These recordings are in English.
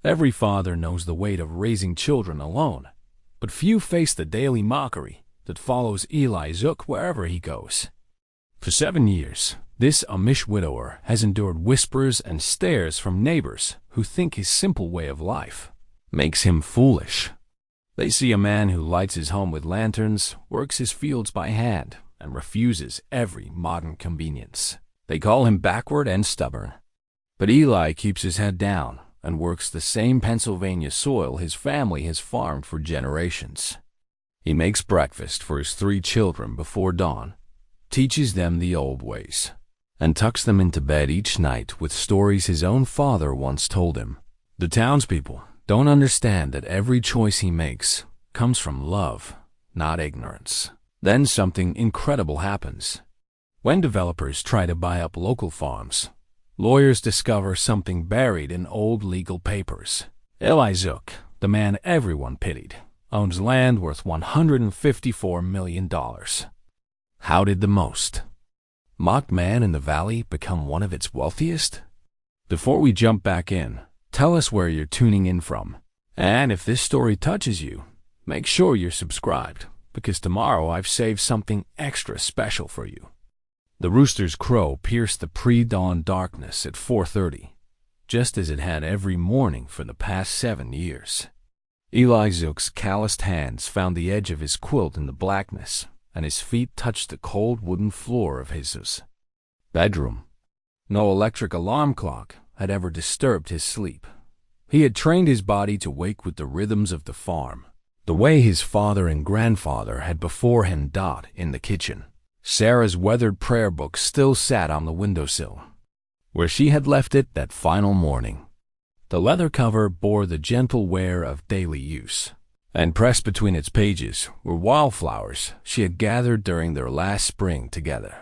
Every father knows the weight of raising children alone, but few face the daily mockery that follows Eli Zook wherever he goes. For 7 years, this Amish widower has endured whispers and stares from neighbors who think his simple way of life makes him foolish. They see a man who lights his home with lanterns, works his fields by hand, and refuses every modern convenience. They call him backward and stubborn. But Eli keeps his head down and works the same Pennsylvania soil his family has farmed for generations. He makes breakfast for his 3 children before dawn, teaches them the old ways, and tucks them into bed each night with stories his own father once told him. The townspeople don't understand that every choice he makes comes from love, not ignorance. Then something incredible happens. When developers try to buy up local farms, lawyers discover something buried in old legal papers. Eli Zook, the man everyone pitied, owns land worth $154 million. How did the most mocked man in the valley become one of its wealthiest? Before we jump back in, tell us where you're tuning in from. And if this story touches you, make sure you're subscribed, because tomorrow I've saved something extra special for you. The rooster's crow pierced the pre-dawn darkness at 4:30, just as it had every morning for the past 7 years. Eli Zook's calloused hands found the edge of his quilt in the blackness, and his feet touched the cold wooden floor of his bedroom. No electric alarm clock had ever disturbed his sleep. He had trained his body to wake with the rhythms of the farm, the way his father and grandfather had before him. In the kitchen, Sarah's weathered prayer book still sat on the windowsill, where she had left it that final morning. The leather cover bore the gentle wear of daily use, and pressed between its pages were wildflowers she had gathered during their last spring together.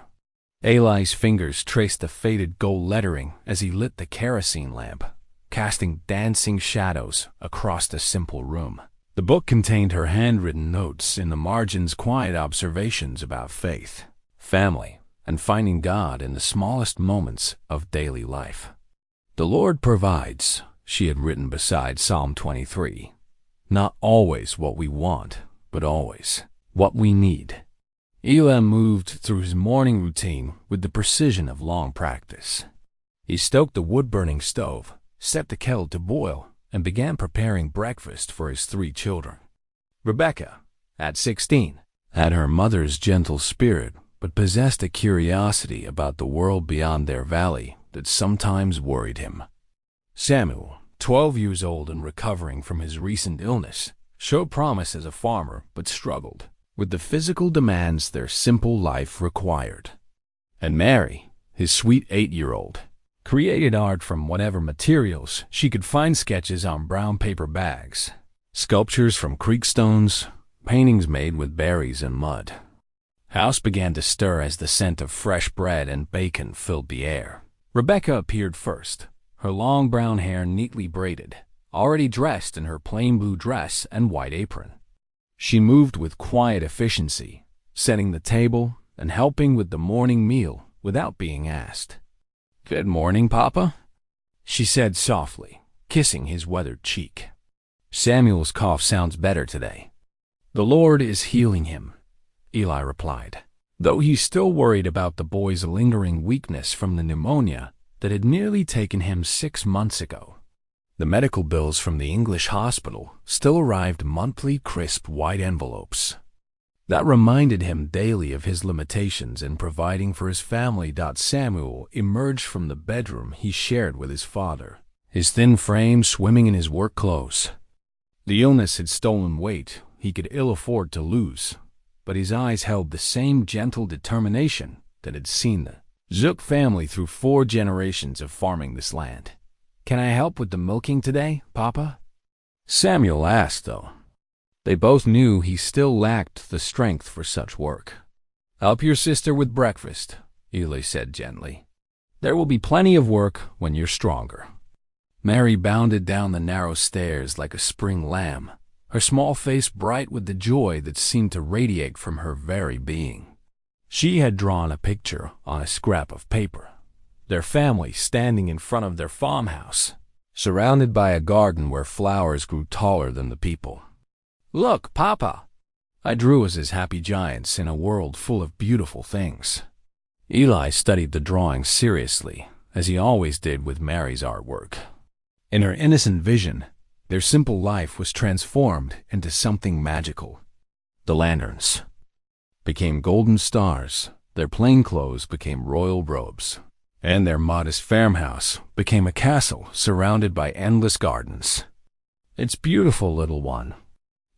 Eli's fingers traced the faded gold lettering as he lit the kerosene lamp, casting dancing shadows across the simple room. The book contained her handwritten notes, in the margins quiet observations about faith, family, and finding God in the smallest moments of daily life. "The Lord provides," she had written beside Psalm 23. "Not always what we want, but always what we need." Eli moved through his morning routine with the precision of long practice. He stoked the wood-burning stove, set the kettle to boil, and began preparing breakfast for his 3 children. Rebecca, at 16, had her mother's gentle spirit, but possessed a curiosity about the world beyond their valley that sometimes worried him. Samuel, 12 years old and recovering from his recent illness, showed promise as a farmer but struggled with the physical demands their simple life required. And Mary, his sweet 8-year-old, created art from whatever materials she could find: sketches on brown paper bags, sculptures from creek stones, paintings made with berries and mud. House began to stir as the scent of fresh bread and bacon filled the air. Rebecca appeared first, her long brown hair neatly braided, already dressed in her plain blue dress and white apron. She moved with quiet efficiency, setting the table and helping with the morning meal without being asked. "Good morning, Papa," she said softly, kissing his weathered cheek. "Samuel's cough sounds better today." "The Lord is healing him," Eli replied, though he still worried about the boy's lingering weakness from the pneumonia that had nearly taken him 6 months ago. The medical bills from the English hospital still arrived monthly crisp white envelopes. That reminded him daily of his limitations in providing for his family. Samuel emerged from the bedroom he shared with his father, his thin frame swimming in his work clothes. The illness had stolen weight he could ill afford to lose, but his eyes held the same gentle determination that had seen the Zook family through 4 generations of farming this land. "Can I help with the milking today, Papa?" Samuel asked, though they both knew he still lacked the strength for such work. "Help your sister with breakfast," Eli said gently. "There will be plenty of work when you're stronger." Mary bounded down the narrow stairs like a spring lamb, her small face bright with the joy that seemed to radiate from her very being. She had drawn a picture on a scrap of paper, their family standing in front of their farmhouse, surrounded by a garden where flowers grew taller than the people. "Look, Papa!" I drew us as happy giants in a world full of beautiful things. Eli studied the drawings seriously, as he always did with Mary's artwork. In her innocent vision, their simple life was transformed into something magical. The lanterns became golden stars, their plain clothes became royal robes, and their modest farmhouse became a castle surrounded by endless gardens. "It's beautiful, little one.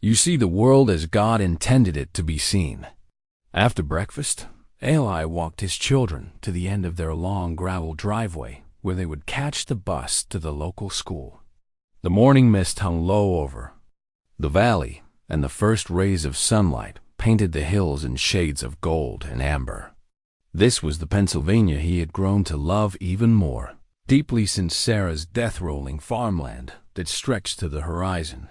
You see the world as God intended it to be seen." After breakfast, Eli walked his children to the end of their long gravel driveway where they would catch the bus to the local school. The morning mist hung low over the valley, and the first rays of sunlight painted the hills in shades of gold and amber. This was the Pennsylvania he had grown to love even more deeply since Sarah's death-rolling farmland that stretched to the horizon,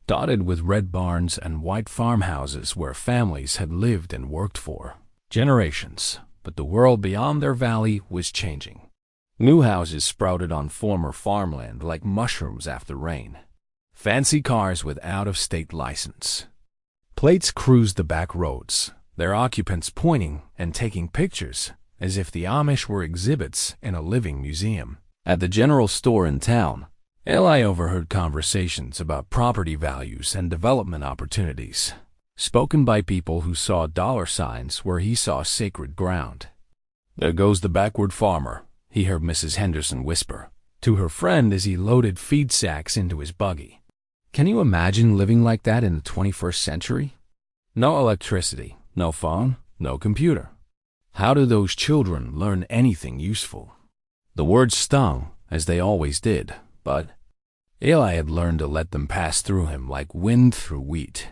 dotted with red barns and white farmhouses where families had lived and worked for generations. But the world beyond their valley was changing. New houses sprouted on former farmland like mushrooms after rain. Fancy cars with out-of-state license plates cruised the back roads, their occupants pointing and taking pictures as if the Amish were exhibits in a living museum. At the general store in town, Eli overheard conversations about property values and development opportunities, spoken by people who saw dollar signs where he saw sacred ground. "There goes the backward farmer," he heard Mrs. Henderson whisper to her friend as he loaded feed sacks into his buggy. Can you imagine living like that in the 21st century? No electricity, no phone, no computer. How do those children learn anything useful? The words stung, as they always did, but Eli had learned to let them pass through him like wind through wheat.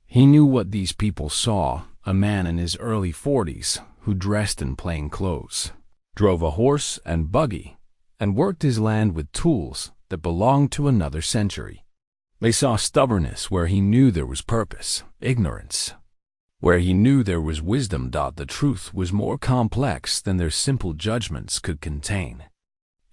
He knew what these people saw: a man in his early 40s who dressed in plain clothes, drove a horse and buggy, and worked his land with tools that belonged to another century. They saw stubbornness where he knew there was purpose, ignorance where he knew there was wisdom. The truth was more complex than their simple judgments could contain.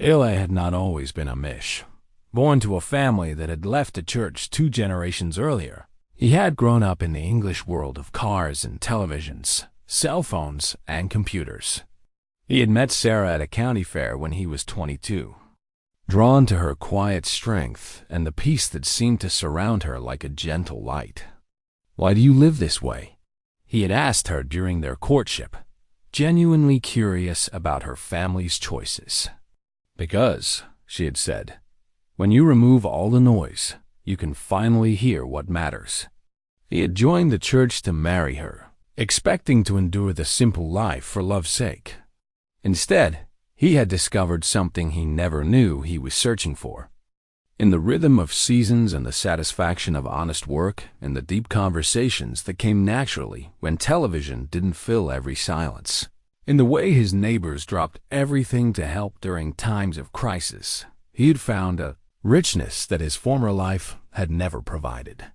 Eli had not always been Amish. Born to a family that had left the church 2 generations earlier, he had grown up in the English world of cars and televisions, cell phones, and computers. He had met Sarah at a county fair when he was 22. Drawn to her quiet strength and the peace that seemed to surround her like a gentle light. "Why do you live this way?" he had asked her during their courtship, genuinely curious about her family's choices. "Because," she had said, "when you remove all the noise, you can finally hear what matters." He had joined the church to marry her, expecting to endure the simple life for love's sake. Instead, he had discovered something he never knew he was searching for. In the rhythm of seasons and the satisfaction of honest work and the deep conversations that came naturally when television didn't fill every silence. In the way his neighbors dropped everything to help during times of crisis, he had found a richness that his former life had never provided.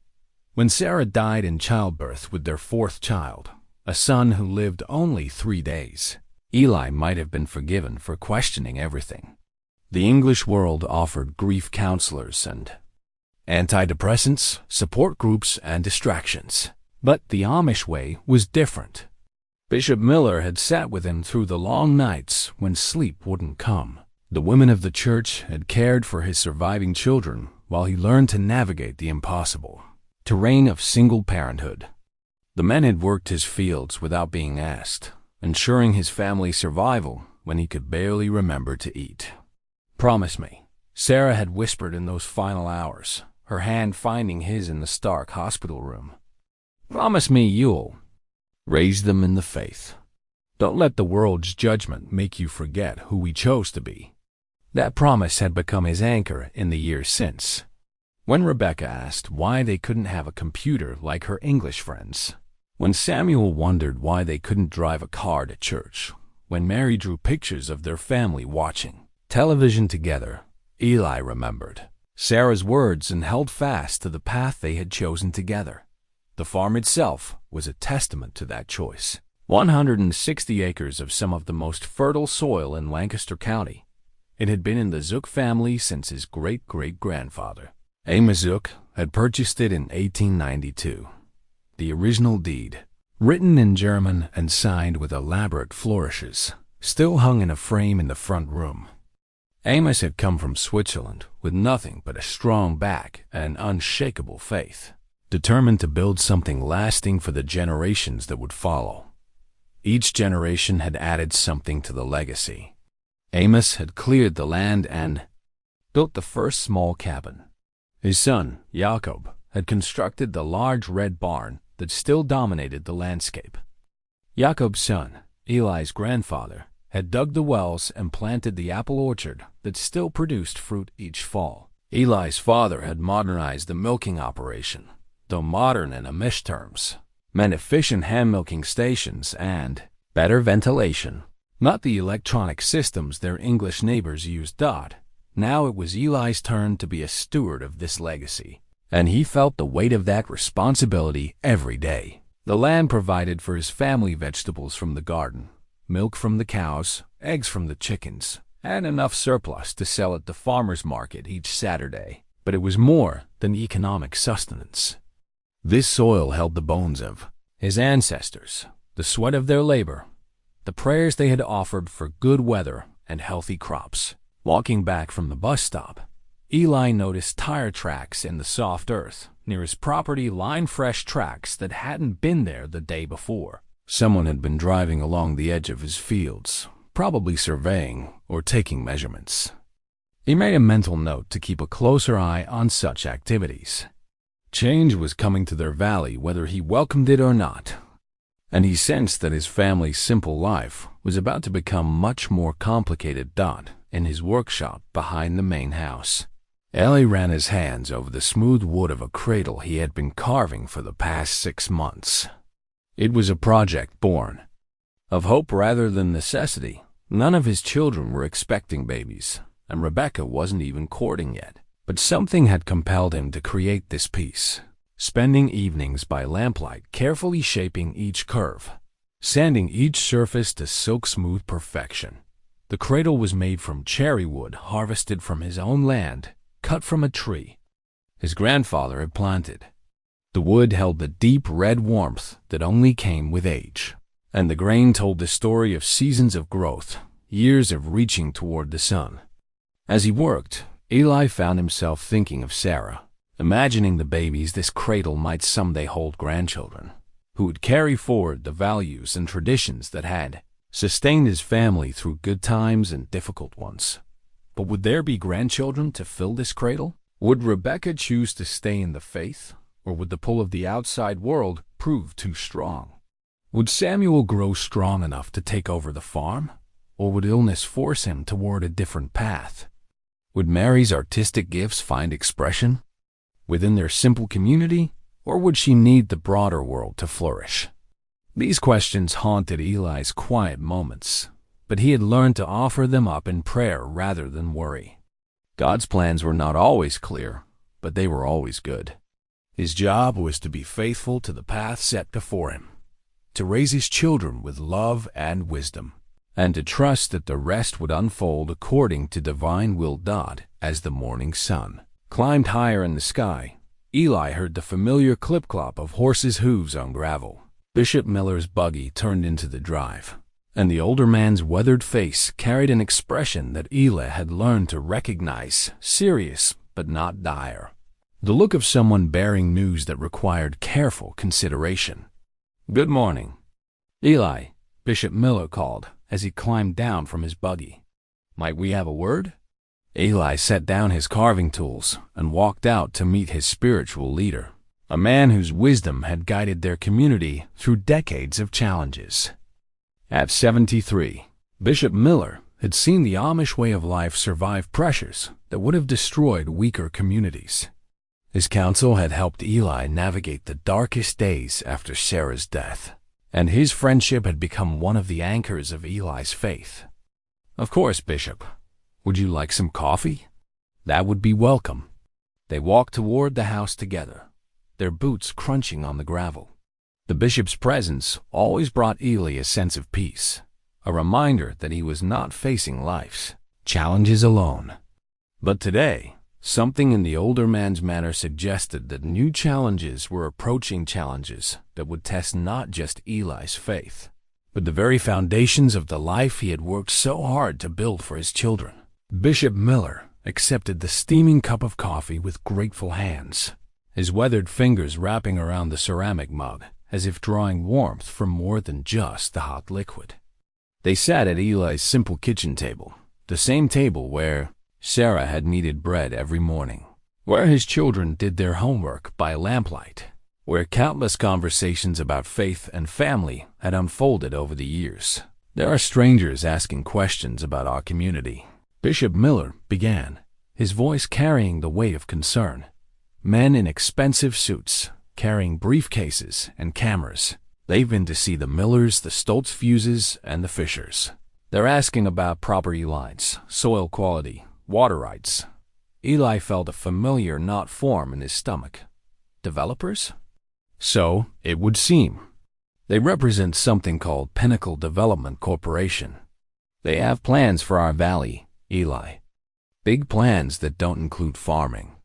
When Sarah died in childbirth with their 4th child, a son who lived only 3 days, Eli might have been forgiven for questioning everything. The English world offered grief counselors and antidepressants, support groups, and distractions. But the Amish way was different. Bishop Miller had sat with him through the long nights when sleep wouldn't come. The women of the church had cared for his surviving children while he learned to navigate the impossible terrain of single parenthood. The men had worked his fields without being asked, ensuring his family's survival when he could barely remember to eat. "Promise me," Sarah had whispered in those final hours, her hand finding his in the stark hospital room. "Promise me you'll raise them in the faith. Don't let the world's judgment make you forget who we chose to be." That promise had become his anchor in the years since. When Rebecca asked why they couldn't have a computer like her English friends, when Samuel wondered why they couldn't drive a car to church, when Mary drew pictures of their family watching television together, Eli remembered Sarah's words and held fast to the path they had chosen together. The farm itself was a testament to that choice. 160 acres of some of the most fertile soil in Lancaster County, It had been in the Zook family since his great-great-grandfather, Amish Zook, had purchased it in 1892. The original deed, written in German and signed with elaborate flourishes, still hung in a frame in the front room. Amish had come from Switzerland with nothing but a strong back and an unshakable faith, determined to build something lasting for the generations that would follow. Each generation had added something to the legacy. Amish had cleared the land and built the first small cabin. His son, Jakob, had constructed the large red barn that still dominated the landscape. Jakob's son, Eli's grandfather, had dug the wells and planted the apple orchard that still produced fruit each fall. Eli's father had modernized the milking operation, though modern in Amish terms meant efficient hand-milking stations and better ventilation, not the electronic systems their English neighbors used. Now it was Eli's turn to be a steward of this legacy, and he felt the weight of that responsibility every day. The land provided for his family vegetables from the garden, milk from the cows, eggs from the chickens, and enough surplus to sell at the farmer's market each Saturday. But it was more than economic sustenance. This soil held the bones of his ancestors, the sweat of their labor, the prayers they had offered for good weather and healthy crops. Walking back from the bus stop, Eli noticed tire tracks in the soft earth near his property, lined fresh tracks that hadn't been there the day before. Someone had been driving along the edge of his fields, probably surveying or taking measurements. He made a mental note to keep a closer eye on such activities. Change was coming to their valley whether he welcomed it or not, and he sensed that his family's simple life was about to become much more complicated. In his workshop behind the main house, Eli ran his hands over the smooth wood of a cradle he had been carving for the past 6 months. It was a project born of hope rather than necessity. None of his children were expecting babies, and Rebecca wasn't even courting yet. But something had compelled him to create this piece, spending evenings by lamplight carefully shaping each curve, sanding each surface to silk-smooth perfection. The cradle was made from cherry wood harvested from his own land, cut from a tree his grandfather had planted. The wood held the deep red warmth that only came with age, and the grain told the story of seasons of growth, years of reaching toward the sun. As he worked, Eli found himself thinking of Sarah, imagining the babies this cradle might someday hold grandchildren, who would carry forward the values and traditions that had sustained his family through good times and difficult ones. But would there be grandchildren to fill this cradle? Would Rebecca choose to stay in the faith, or would the pull of the outside world prove too strong? Would Samuel grow strong enough to take over the farm, or would illness force him toward a different path? Would Mary's artistic gifts find expression within their simple community, or would she need the broader world to flourish? These questions haunted Eli's quiet moments, but he had learned to offer them up in prayer rather than worry. God's plans were not always clear, but they were always good. His job was to be faithful to the path set before him, to raise his children with love and wisdom, and to trust that the rest would unfold according to divine will. As the morning sun climbed higher in the sky, Eli heard the familiar clip-clop of horses' hooves on gravel. Bishop Miller's buggy turned into the drive, and the older man's weathered face carried an expression that Eli had learned to recognize, serious but not dire. The look of someone bearing news that required careful consideration. "Good morning, Eli," Bishop Miller called as he climbed down from his buggy. "Might we have a word?" Eli set down his carving tools and walked out to meet his spiritual leader, a man whose wisdom had guided their community through decades of challenges. At 73, Bishop Miller had seen the Amish way of life survive pressures that would have destroyed weaker communities. His counsel had helped Eli navigate the darkest days after Sarah's death, and his friendship had become one of the anchors of Eli's faith. "Of course, Bishop. Would you like some coffee?" "That would be welcome." They walked toward the house together, their boots crunching on the gravel. The bishop's presence always brought Eli a sense of peace, a reminder that he was not facing life's challenges alone. But today, something in the older man's manner suggested that new challenges were approaching, challenges that would test not just Eli's faith, but the very foundations of the life he had worked so hard to build for his children. Bishop Miller accepted the steaming cup of coffee with grateful hands, his weathered fingers wrapping around the ceramic mug as if drawing warmth from more than just the hot liquid. They sat at Eli's simple kitchen table, the same table where Sarah had kneaded bread every morning, where his children did their homework by lamplight, where countless conversations about faith and family had unfolded over the years. There are strangers asking questions about our community. Bishop Miller began, his voice carrying the weight of concern. Men in expensive suits, carrying briefcases and cameras. They've been to see the Millers, the Stoltz Fuses, and the Fishers. They're asking about property lines, soil quality, water rights. Eli felt a familiar knot form in his stomach. Developers? So, it would seem. They represent something called Pinnacle Development Corporation. They have plans for our valley, Eli. Big plans that don't include farming.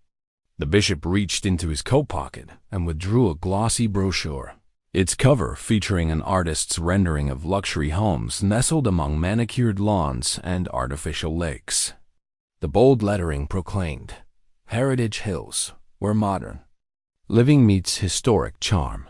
The bishop reached into his coat pocket and withdrew a glossy brochure, its cover featuring an artist's rendering of luxury homes nestled among manicured lawns and artificial lakes. The bold lettering proclaimed, "Heritage Hills, where modern living meets historic charm."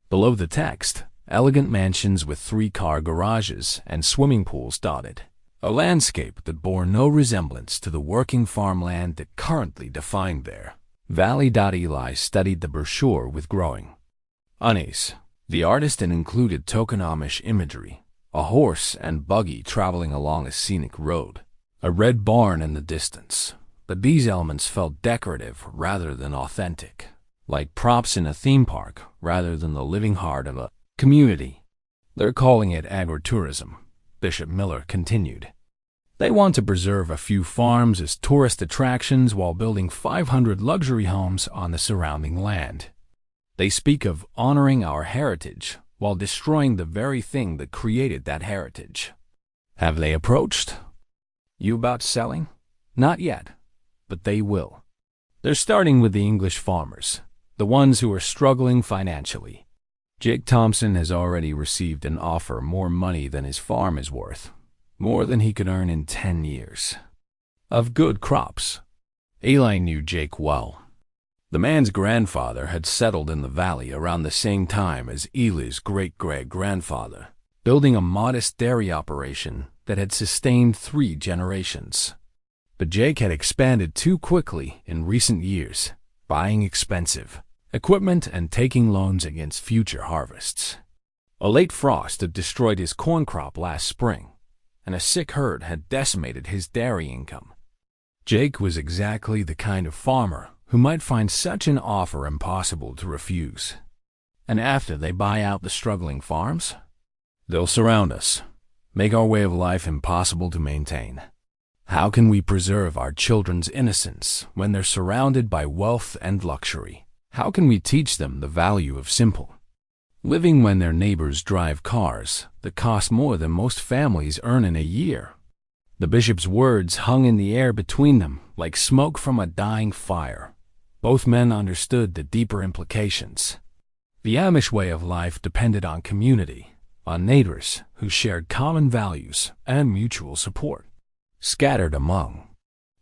Below the text, elegant mansions with 3-car garages and swimming pools dotted, a landscape that bore no resemblance to the working farmland that currently defined their valley. Eli studied the brochure with growing unease. The artist had included token Amish imagery, a horse and buggy traveling along a scenic road, a red barn in the distance, but these elements felt decorative rather than authentic, like props in a theme park rather than the living heart of a community. They're calling it agritourism, Bishop Miller continued. They want to preserve a few farms as tourist attractions while building 500 luxury homes on the surrounding land. They speak of honoring our heritage while destroying the very thing that created that heritage. Have they approached you about selling? Not yet, but they will. They're starting with the English farmers, the ones who are struggling financially. Jake Thompson has already received an offer more money than his farm is worth, more than he could earn in 10 years of good crops. Eli knew Jake well. The man's grandfather had settled in the valley around the same time as Eli's great-great-grandfather, building a modest dairy operation that had sustained 3 generations. But Jake had expanded too quickly in recent years, buying expensive equipment and taking loans against future harvests. A late frost had destroyed his corn crop last spring, and a sick herd had decimated his dairy income. Jake was exactly the kind of farmer who might find such an offer impossible to refuse. And after they buy out the struggling farms, they'll surround us, make our way of life impossible to maintain. How can we preserve our children's innocence when they're surrounded by wealth and luxury? How can we teach them the value of simple living when their neighbors drive cars that cost more than most families earn in a year? The bishop's words hung in the air between them like smoke from a dying fire. Both men understood the deeper implications. The Amish way of life depended on community, on neighbors who shared common values and mutual support. Scattered among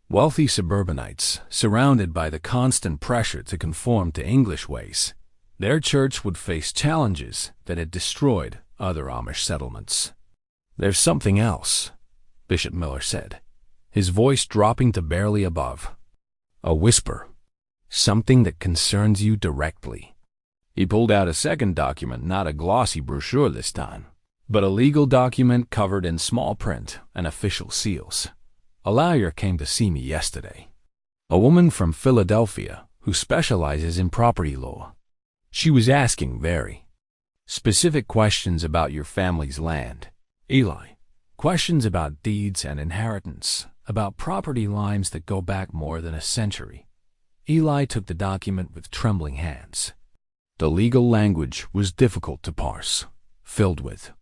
wealthy suburbanites, surrounded by the constant pressure to conform to English ways, their church would face challenges that had destroyed other Amish settlements. "There's something else," Bishop Miller said, his voice dropping to barely above. A whisper. "Something that concerns you directly." He pulled out a second document, not a glossy brochure this time, but a legal document covered in small print and official seals. "A lawyer came to see me yesterday. A woman from Philadelphia who specializes in property law. She was asking very specific questions about your family's land, Eli. Questions about deeds and inheritance, about property lines that go back more than a century." Eli took the document with trembling hands. The legal language was difficult to parse, filled with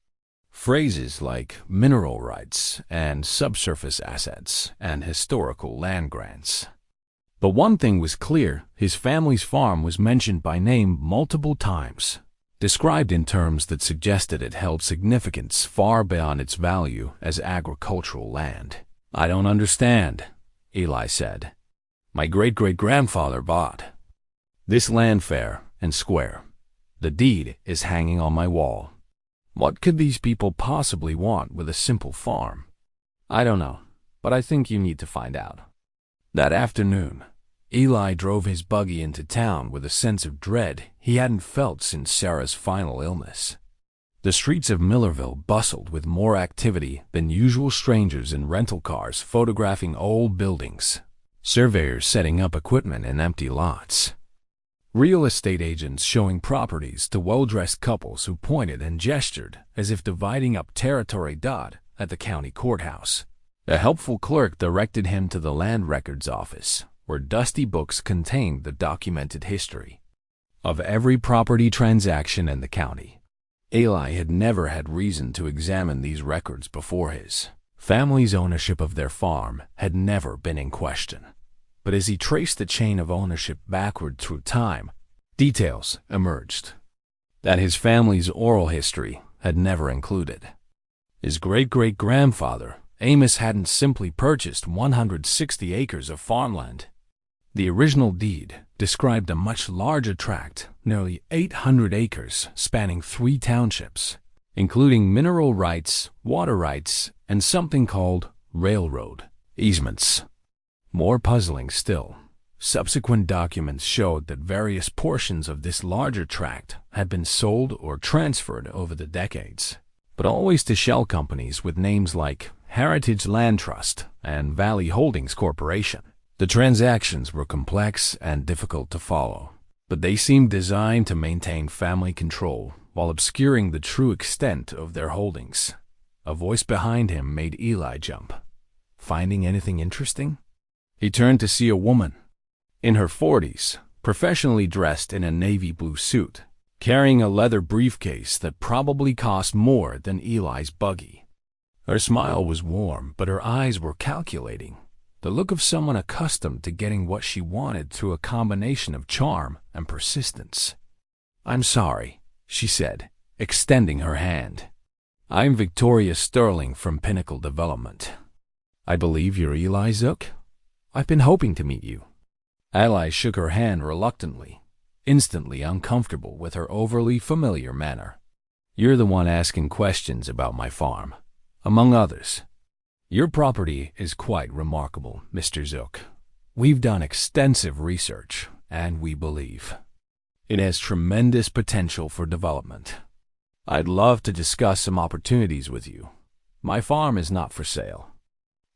Phrases like mineral rights and subsurface assets and historical land grants. But one thing was clear: his family's farm was mentioned by name multiple times, described in terms that suggested it held significance far beyond its value as agricultural land. "I don't understand," Eli said. "My great-great-grandfather bought this land fair and square. The deed is hanging on my wall. What could these people possibly want with a simple farm?" "I don't know, but I think you need to find out." That afternoon, Eli drove his buggy into town with a sense of dread he hadn't felt since Sarah's final illness. The streets of Millerville bustled with more activity than usual: strangers in rental cars photographing old buildings, surveyors setting up equipment in empty lots, real estate agents showing properties to well-dressed couples who pointed and gestured as if dividing up territory. At the county courthouse, a helpful clerk directed him to the land records office, where dusty books contained the documented history of every property transaction in the county. Eli had never had reason to examine these records before. His family's ownership of their farm had never been in question. But as he traced the chain of ownership backward through time, details emerged that his family's oral history had never included. His great-great-grandfather, Amish, hadn't simply purchased 160 acres of farmland. The original deed described a much larger tract, nearly 800 acres, spanning 3 townships, including mineral rights, water rights, and something called railroad easements. More puzzling still, subsequent documents showed that various portions of this larger tract had been sold or transferred over the decades, but always to shell companies with names like Heritage Land Trust and Valley Holdings Corporation. The transactions were complex and difficult to follow, but they seemed designed to maintain family control while obscuring the true extent of their holdings. A voice behind him made Eli jump. "Finding anything interesting?" He turned to see a woman in her 40s, professionally dressed in a navy blue suit, carrying a leather briefcase that probably cost more than Eli's buggy. Her smile was warm, but her eyes were calculating, the look of someone accustomed to getting what she wanted through a combination of charm and persistence. "I'm sorry," she said, extending her hand. "I'm Victoria Sterling from Pinnacle Development. I believe you're Eli Zook? I've been hoping to meet you." Eli shook her hand reluctantly, instantly uncomfortable with her overly familiar manner. "You're the one asking questions about my farm, among others. Your property is quite remarkable, Mr. Zook. We've done extensive research, and we believe it has tremendous potential for development. I'd love to discuss some opportunities with you. My farm is not for sale."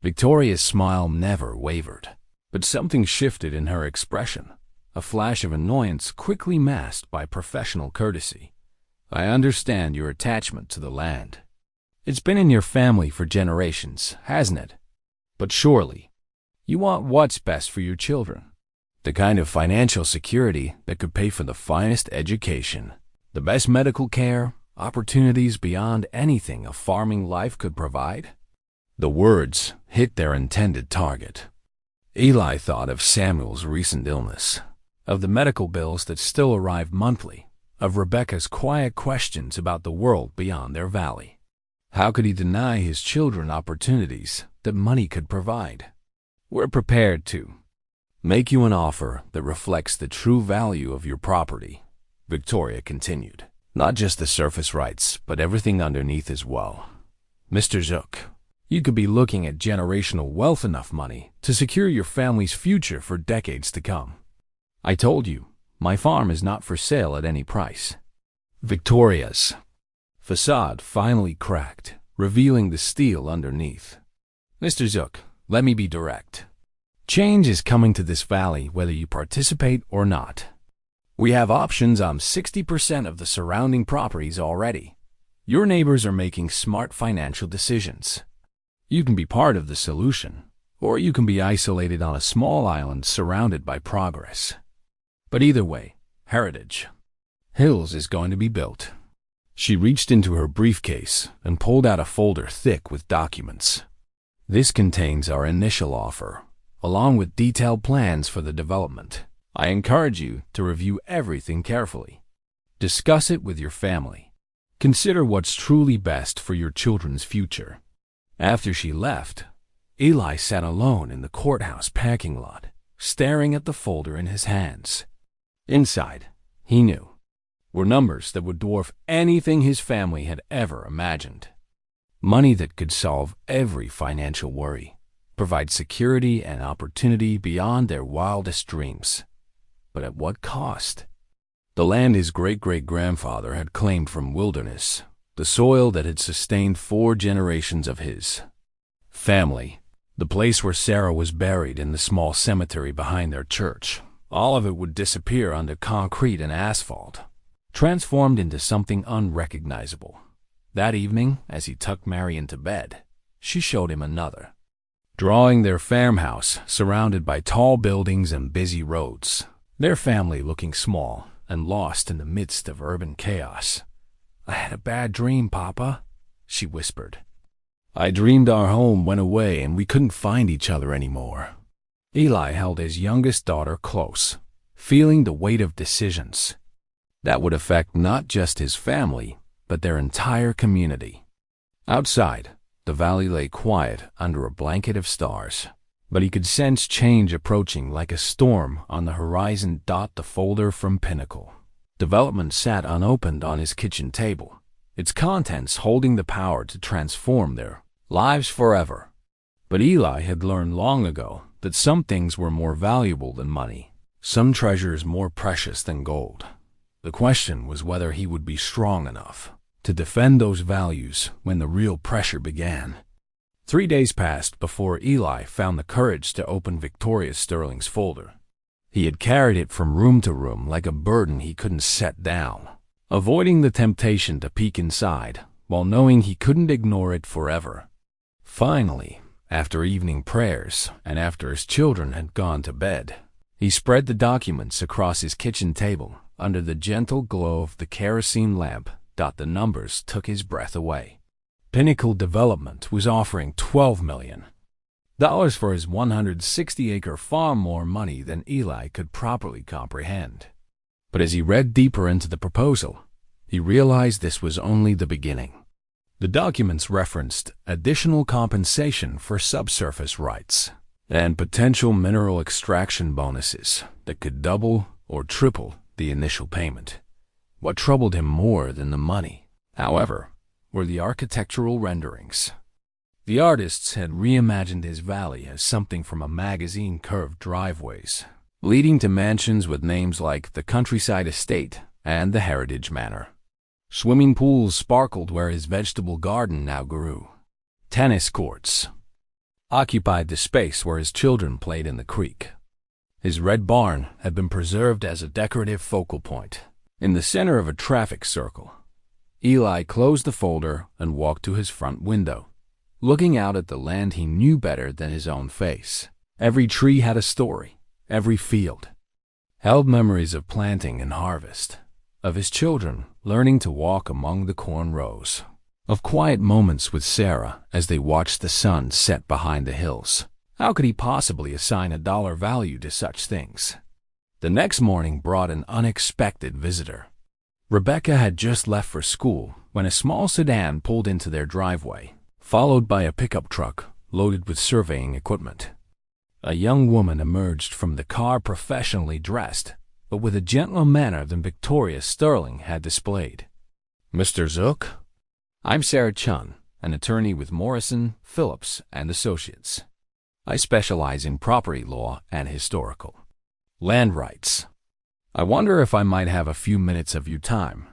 Victoria's smile never wavered, but something shifted in her expression, a flash of annoyance quickly masked by professional courtesy. "I understand your attachment to the land. It's been in your family for generations, hasn't it? But surely you want what's best for your children. The kind of financial security that could pay for the finest education, the best medical care, opportunities beyond anything a farming life could provide." The words hit their intended target. Eli thought of Samuel's recent illness, of the medical bills that still arrived monthly, of Rebecca's quiet questions about the world beyond their valley. How could he deny his children opportunities that money could provide? "We're prepared to make you an offer that reflects the true value of your property," Victoria continued. "Not just the surface rights, but everything underneath as well. Mr. Zook, you could be looking at generational wealth, enough money to secure your family's future for decades to come. I told you, my farm is not for sale at any price." Victoria's facade finally cracked, revealing the steel underneath. "Mr. Zook, let me be direct. Change is coming to this valley whether you participate or not. We have options on 60% of the surrounding properties already. Your neighbors are making smart financial decisions. You can be part of the solution, or you can be isolated on a small island surrounded by progress. But either way, Heritage Hills is going to be built. She reached into her briefcase and pulled out a folder thick with documents. This contains our initial offer, along with detailed plans for the development. I encourage you to review everything carefully. Discuss it with your family. Consider what's truly best for your children's future. After she left, Eli sat alone in the courthouse parking lot, staring at the folder in his hands. Inside, he knew, were numbers that would dwarf anything his family had ever imagined. Money that could solve every financial worry, provide security and opportunity beyond their wildest dreams. But at what cost? The land his great-great-grandfather had claimed from wilderness, the soil that had sustained 4 generations of his family, the place where Sarah was buried in the small cemetery behind their church. All of it would disappear under concrete and asphalt, transformed into something unrecognizable. That evening, as he tucked Marion to bed, she showed him another, drawing their farmhouse surrounded by tall buildings and busy roads, their family looking small and lost in the midst of urban chaos. "I had a bad dream, Papa," she whispered. "I dreamed our home went away and we couldn't find each other anymore." Eli held his youngest daughter close, feeling the weight of decisions that would affect not just his family, but their entire community. Outside, the valley lay quiet under a blanket of stars, but he could sense change approaching like a storm on the horizon. The folder from Pinnacle Development sat unopened on his kitchen table, its contents holding the power to transform their lives forever. But Eli had learned long ago that some things were more valuable than money, some treasures more precious than gold. The question was whether he would be strong enough to defend those values when the real pressure began. 3 days passed before Eli found the courage to open Victoria Sterling's folder. He had carried it from room to room like a burden he couldn't set down, avoiding the temptation to peek inside while knowing he couldn't ignore it forever. Finally, after evening prayers and after his children had gone to bed, he spread the documents across his kitchen table under the gentle glow of the kerosene lamp. The numbers took his breath away. Pinnacle Development was offering $12 million for his 160-acre farm, more money than Eli could properly comprehend. But as he read deeper into the proposal, he realized this was only the beginning. The documents referenced additional compensation for subsurface rights and potential mineral extraction bonuses that could double or triple the initial payment. What troubled him more than the money, however, were the architectural renderings. The artists had reimagined his valley as something from a magazine: curved driveways leading to mansions with names like the Countryside Estate and the Heritage Manor. Swimming pools sparkled where his vegetable garden now grew. Tennis courts occupied the space where his children played in the creek. His red barn had been preserved as a decorative focal point. In the center of a traffic circle, Eli closed the folder and walked to his front window, looking out at the land he knew better than his own face. Every tree had a story. Every field held memories of planting and harvest, of his children learning to walk among the corn rows, of quiet moments with Sarah as they watched the sun set behind the hills. How could he possibly assign a dollar value to such things? The next morning brought an unexpected visitor. Rebecca had just left for school when a small sedan pulled into their driveway, followed by a pickup truck loaded with surveying equipment. A young woman emerged from the car professionally dressed, but with a gentler manner than Victoria Sterling had displayed. "Mr. Zook? I'm Sarah Chun, an attorney with Morrison, Phillips and Associates. I specialize in property law and historical land rights. I wonder if I might have a few minutes of your time."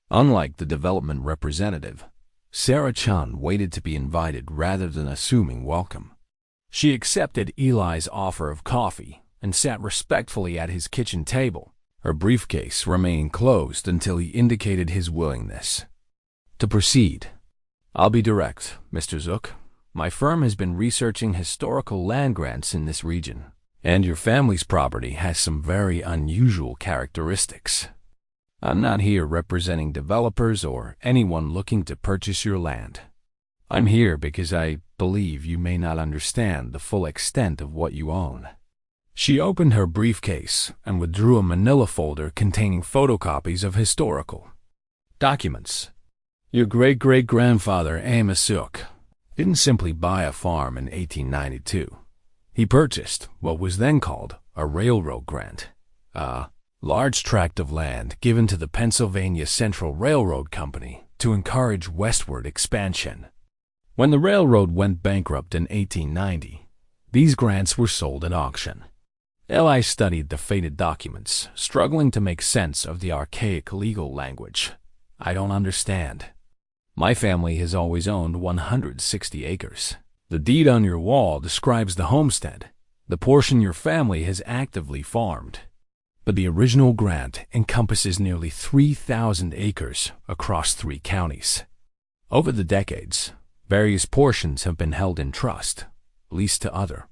Unlike the development representative, Sarah Chun waited to be invited rather than assuming welcome. She accepted Eli's offer of coffee and sat respectfully at his kitchen table, her briefcase remaining closed until he indicated his willingness to proceed. "I'll be direct, Mr. Zook. My firm has been researching historical land grants in this region, and your family's property has some very unusual characteristics. I'm not here representing developers or anyone looking to purchase your land. I'm here because I believe you may not understand the full extent of what you own." She opened her briefcase and withdrew a manila folder containing photocopies of historical documents. "Your great-great-grandfather, Amish Zook, didn't simply buy a farm in 1892. He purchased what was then called a railroad grant, a large tract of land given to the Pennsylvania Central Railroad Company to encourage westward expansion. When the railroad went bankrupt in 1890, these grants were sold at auction." Eli studied the faded documents, struggling to make sense of the archaic legal language. "I don't understand. My family has always owned 160 acres. The deed on your wall describes the homestead, the portion your family has actively farmed. But the original grant encompasses nearly 3,000 acres across 3 counties. Over the decades, various portions have been held in trust, leased to other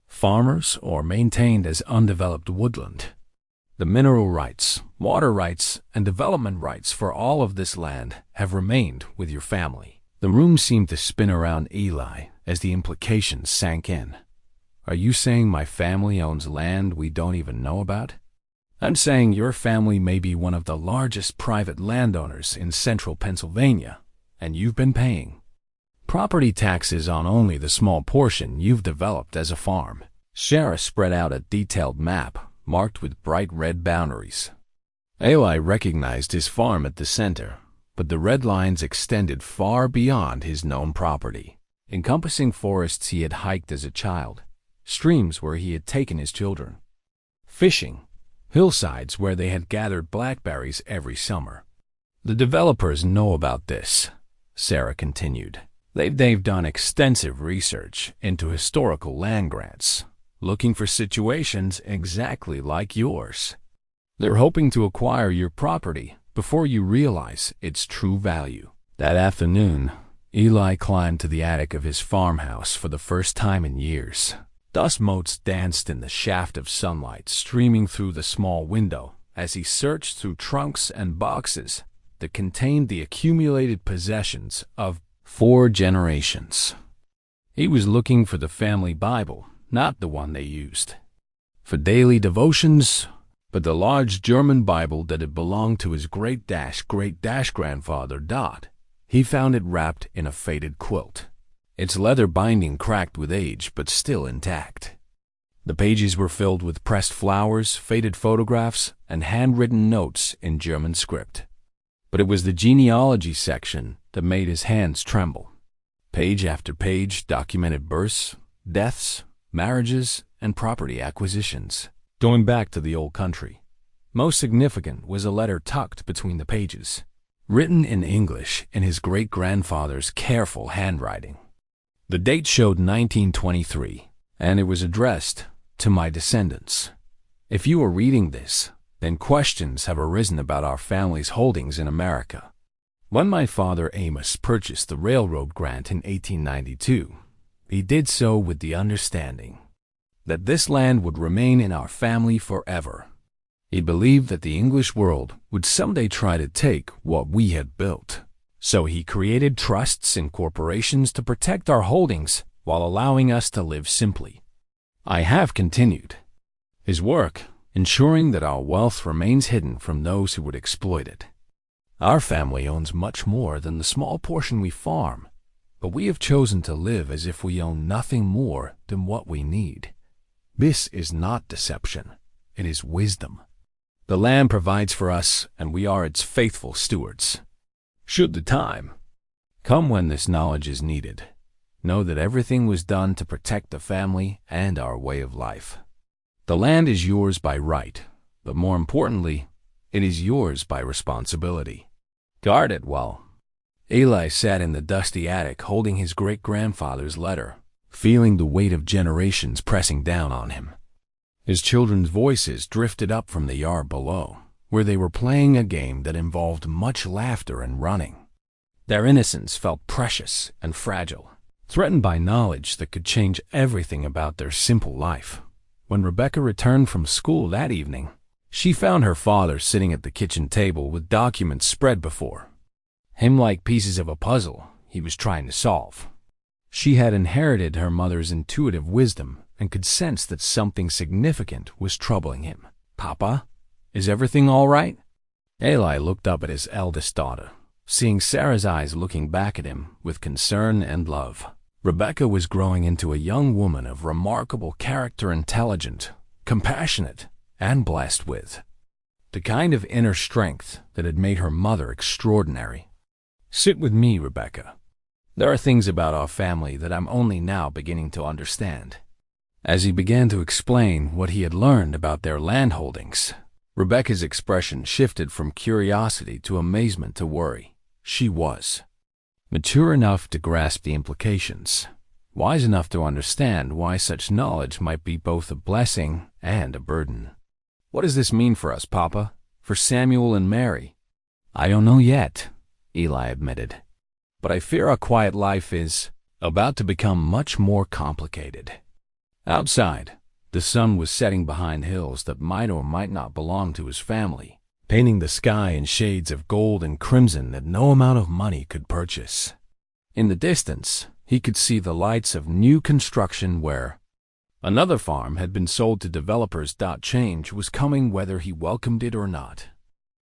farmers, or maintained as undeveloped woodland. The mineral rights, water rights, and development rights for all of this land have remained with your family." The room seemed to spin around Eli as the implications sank in. "Are you saying my family owns land we don't even know about?" "I'm saying your family may be one of the largest private landowners in central Pennsylvania, and you've been paying property taxes on only the small portion you've developed as a farm." Sarah spread out a detailed map marked with bright red boundaries. Eli recognized his farm at the center, but the red lines extended far beyond his known property, encompassing forests he had hiked as a child, streams where he had taken his children, fishing, hillsides where they had gathered blackberries every summer. "The developers know about this," Sarah continued. They've done extensive research into historical land grants, looking for situations exactly like yours. They're hoping to acquire your property before you realize its true value." That afternoon, Eli climbed to the attic of his farmhouse for the first time in years. Dust motes danced in the shaft of sunlight streaming through the small window as he searched through trunks and boxes that contained the accumulated possessions of 4 generations. He was looking for the family Bible, not the one they used for daily devotions, but the large German Bible that had belonged to his great-great-grandfather Dot. He found it wrapped in a faded quilt, its leather binding cracked with age but still intact. The pages were filled with pressed flowers, faded photographs, and handwritten notes in German script. But it was the genealogy section that made his hands tremble. Page after page documented births, deaths, marriages, and property acquisitions, going back to the old country. Most significant was a letter tucked between the pages, written in English in his great-grandfather's careful handwriting. The date showed 1923, and it was addressed to my descendants. If you are reading this, then questions have arisen about our family's holdings in America. When my father Amos purchased the railroad grant in 1892, he did so with the understanding that this land would remain in our family forever. He believed that the English world would someday try to take what we had built. So he created trusts and corporations to protect our holdings while allowing us to live simply. I have continued his work, ensuring that our wealth remains hidden from those who would exploit it. Our family owns much more than the small portion we farm, but we have chosen to live as if we own nothing more than what we need. This is not deception, it is wisdom. The land provides for us, and we are its faithful stewards. Should the time come when this knowledge is needed, know that everything was done to protect the family and our way of life. The land is yours by right, but more importantly, it is yours by responsibility. Guard it well. Eli sat in the dusty attic holding his great-grandfather's letter, feeling the weight of generations pressing down on him. His children's voices drifted up from the yard below, where they were playing a game that involved much laughter and running. Their innocence felt precious and fragile, threatened by knowledge that could change everything about their simple life. When Rebecca returned from school that evening, She found her father sitting at the kitchen table with documents spread before him like pieces of a puzzle he was trying to solve. She had inherited her mother's intuitive wisdom and could sense that something significant was troubling him. "Papa, is everything all right?" Eli looked up at his eldest daughter, seeing Sarah's eyes looking back at him with concern and love. Rebecca was growing into a young woman of remarkable character, intelligent, compassionate, and blessed with the kind of inner strength that had made her mother extraordinary. "Sit with me, Rebecca. There are things about our family that I'm only now beginning to understand." As he began to explain what he had learned about their land holdings, Rebecca's expression shifted from curiosity to amazement to worry. She was mature enough to grasp the implications, wise enough to understand why such knowledge might be both a blessing and a burden. "What does this mean for us, Papa? For Samuel and Mary?" "I don't know yet," Eli admitted. "But I fear our quiet life is about to become much more complicated." Outside, the sun was setting behind hills that might or might not belong to his family, painting the sky in shades of gold and crimson that no amount of money could purchase. In the distance, he could see the lights of new construction where another farm had been sold to developers. Change was coming whether he welcomed it or not.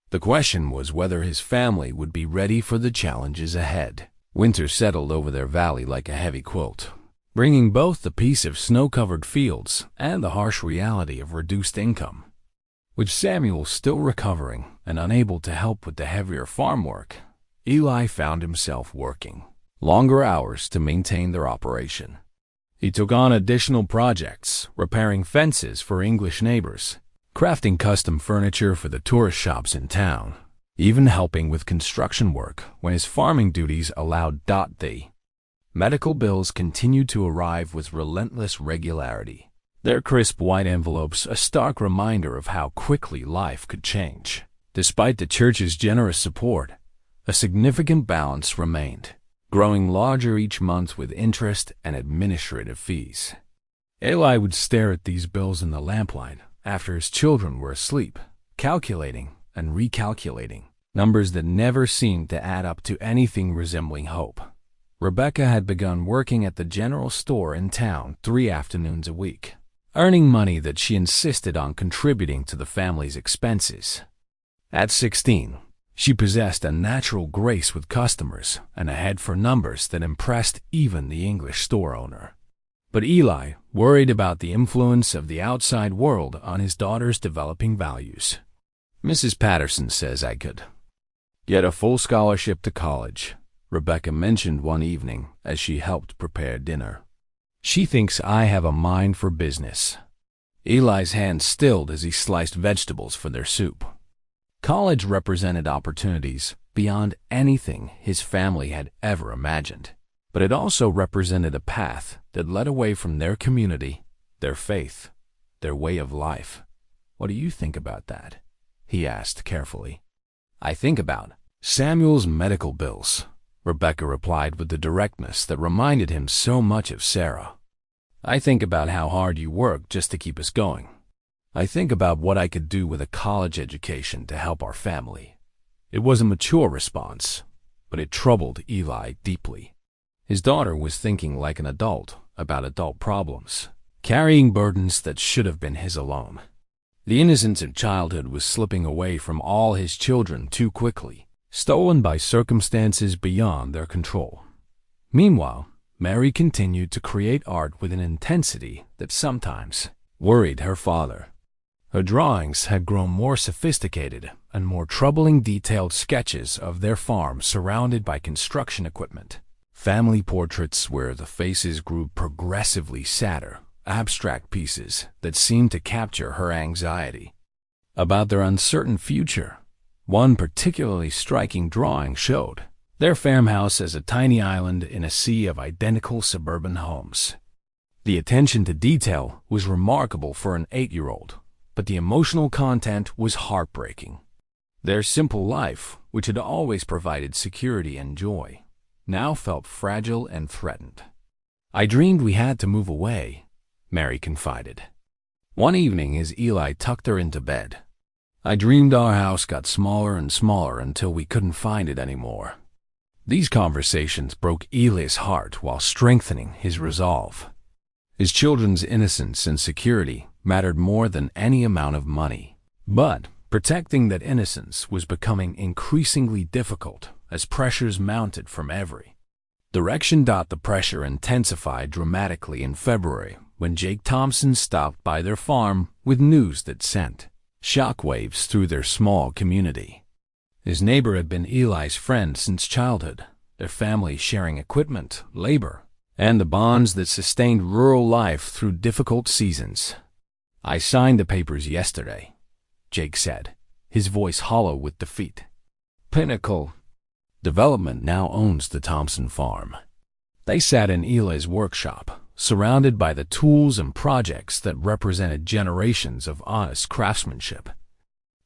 The question was whether his family would be ready for the challenges ahead. Winter settled over their valley like a heavy quilt, bringing both the peace of snow-covered fields and the harsh reality of reduced income. With Samuel still recovering and unable to help with the heavier farm work, Eli found himself working longer hours to maintain their operation. He took on additional projects, repairing fences for English neighbors, crafting custom furniture for the tourist shops in town, even helping with construction work when his farming duties allowed. The medical bills continued to arrive with relentless regularity, their crisp white envelopes a stark reminder of how quickly life could change. Despite the church's generous support, a significant balance remained, growing larger each month with interest and administrative fees. Eli would stare at these bills in the lamplight after his children were asleep, calculating and recalculating, numbers that never seemed to add up to anything resembling hope. Rebecca had begun working at the general store in town 3 afternoons a week, earning money that she insisted on contributing to the family's expenses. At 16, she possessed a natural grace with customers and a head for numbers that impressed even the English store owner. But Eli worried about the influence of the outside world on his daughter's developing values. "Mrs. Patterson says I could get a full scholarship to college," Rebecca mentioned one evening as she helped prepare dinner. "She thinks I have a mind for business." Eli's hand stilled as he sliced vegetables for their soup. College represented opportunities beyond anything his family had ever imagined, but it also represented a path that led away from their community, their faith, their way of life. "What do you think about that?" he asked carefully. "I think about Samuel's medical bills," Rebecca replied with the directness that reminded him so much of Sarah. "I think about how hard you work just to keep us going. I think about what I could do with a college education to help our family." It was a mature response, but it troubled Eli deeply. His daughter was thinking like an adult about adult problems, carrying burdens that should have been his alone. The innocence of childhood was slipping away from all his children too quickly, stolen by circumstances beyond their control. Meanwhile, Mary continued to create art with an intensity that sometimes worried her father. Her drawings had grown more sophisticated and more troubling, detailed sketches of their farm surrounded by construction equipment, family portraits where the faces grew progressively sadder, abstract pieces that seemed to capture her anxiety about their uncertain future. One particularly striking drawing showed their farmhouse as a tiny island in a sea of identical suburban homes. The attention to detail was remarkable for an 8-year-old, but the emotional content was heartbreaking. Their simple life, which had always provided security and joy, now felt fragile and threatened. "I dreamed we had to move away," Mary confided. One evening as Eli tucked her into bed, I dreamed our house got smaller and smaller until we couldn't find it anymore." These conversations broke Eli's heart while strengthening his resolve. His children's innocence and security mattered more than any amount of money. But protecting that innocence was becoming increasingly difficult as pressures mounted from every direction. The pressure intensified dramatically in February when Jake Thompson stopped by their farm with news that sent shockwaves through their small community. His neighbor had been Eli's friend since childhood, their family sharing equipment, labor, and the bonds that sustained rural life through difficult seasons. "I signed the papers yesterday," Jake said, his voice hollow with defeat. "Pinnacle Development now owns the Thompson farm." They sat in Eli's workshop, surrounded by the tools and projects that represented generations of honest craftsmanship.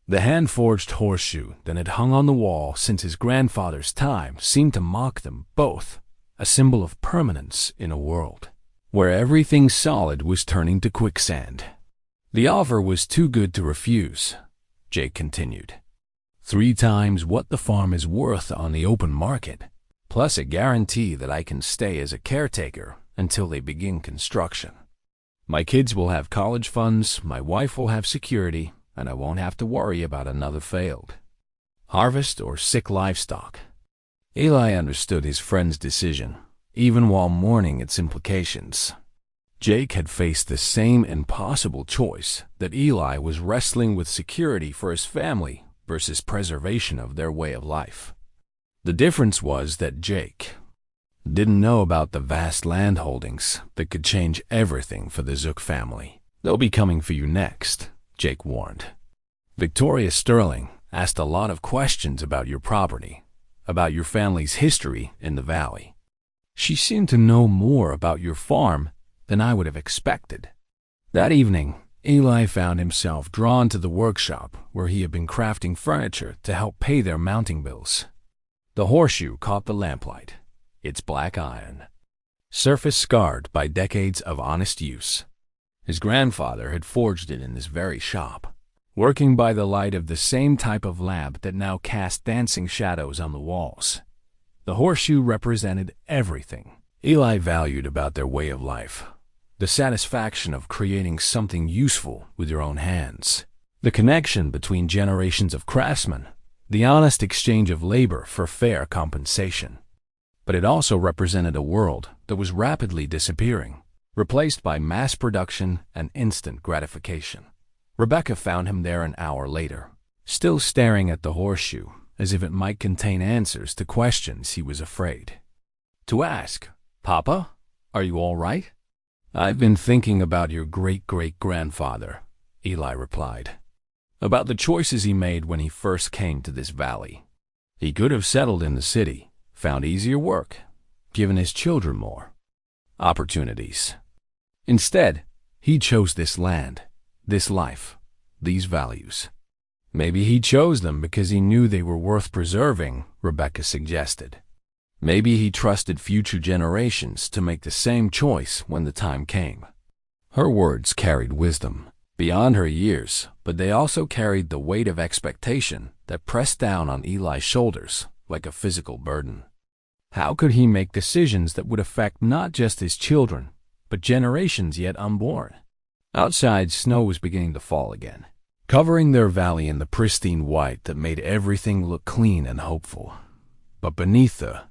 The hand-forged horseshoe that had hung on the wall since his grandfather's time seemed to mock them both, a symbol of permanence in a world where everything solid was turning to quicksand. "The offer was too good to refuse," Jake continued. "3 times what the farm is worth on the open market, plus a guarantee that I can stay as a caretaker until they begin construction. My kids will have college funds, my wife will have security, and I won't have to worry about another failed harvest or sick livestock." Eli understood his friend's decision, even while mourning its implications. Jake had faced the same impossible choice that Eli was wrestling with: security for his family versus preservation of their way of life. The difference was that Jake didn't know about the vast land holdings that could change everything for the Zook family. "They'll be coming for you next," Jake warned. "Victoria Sterling asked a lot of questions about your property, about your family's history in the valley. She seemed to know more about your farm than I would have expected." That evening, Eli found himself drawn to the workshop where he had been crafting furniture to help pay their mounting bills. The horseshoe caught the lamplight, its black iron surface scarred by decades of honest use. His grandfather had forged it in this very shop, working by the light of the same type of lamp that now cast dancing shadows on the walls. The horseshoe represented everything Eli valued about their way of life: the satisfaction of creating something useful with your own hands, the connection between generations of craftsmen, the honest exchange of labor for fair compensation. But it also represented a world that was rapidly disappearing, replaced by mass production and instant gratification. Rebecca found him there an hour later, still staring at the horseshoe as if it might contain answers to questions he was afraid to ask. "Papa, are you all right?" "I've been thinking about your great-great-grandfather," Eli replied. "About the choices he made when he first came to this valley. He could have settled in the city, found easier work, given his children more opportunities. Instead, he chose this land, this life, these values." "Maybe he chose them because he knew they were worth preserving," Rebecca suggested. "Maybe he trusted future generations to make the same choice when the time came." Her words carried wisdom beyond her years, but they also carried the weight of expectation that pressed down on Eli's shoulders like a physical burden. How could he make decisions that would affect not just his children, but generations yet unborn? Outside, snow was beginning to fall again, covering their valley in the pristine white that made everything look clean and hopeful. But beneath the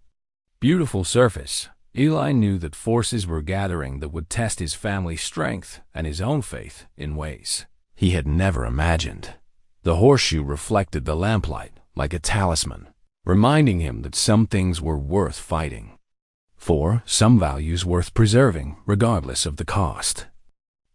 beautiful surface, Eli knew that forces were gathering that would test his family's strength and his own faith in ways he had never imagined. The horseshoe reflected the lamplight like a talisman, reminding him that some things were worth fighting for, some values worth preserving regardless of the cost.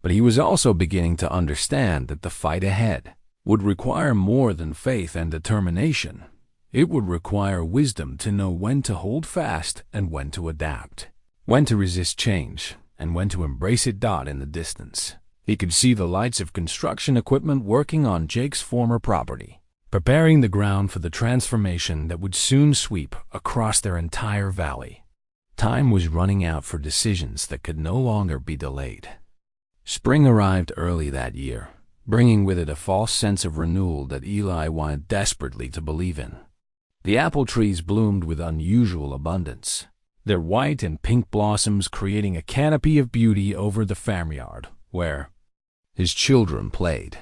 But he was also beginning to understand that the fight ahead would require more than faith and determination. It would require wisdom to know when to hold fast and when to adapt, when to resist change and when to embrace it. In the distance, he could see the lights of construction equipment working on Jake's former property, preparing the ground for the transformation that would soon sweep across their entire valley. Time was running out for decisions that could no longer be delayed. Spring arrived early that year, bringing with it a false sense of renewal that Eli wanted desperately to believe in. The apple trees bloomed with unusual abundance, their white and pink blossoms creating a canopy of beauty over the farmyard, where his children played.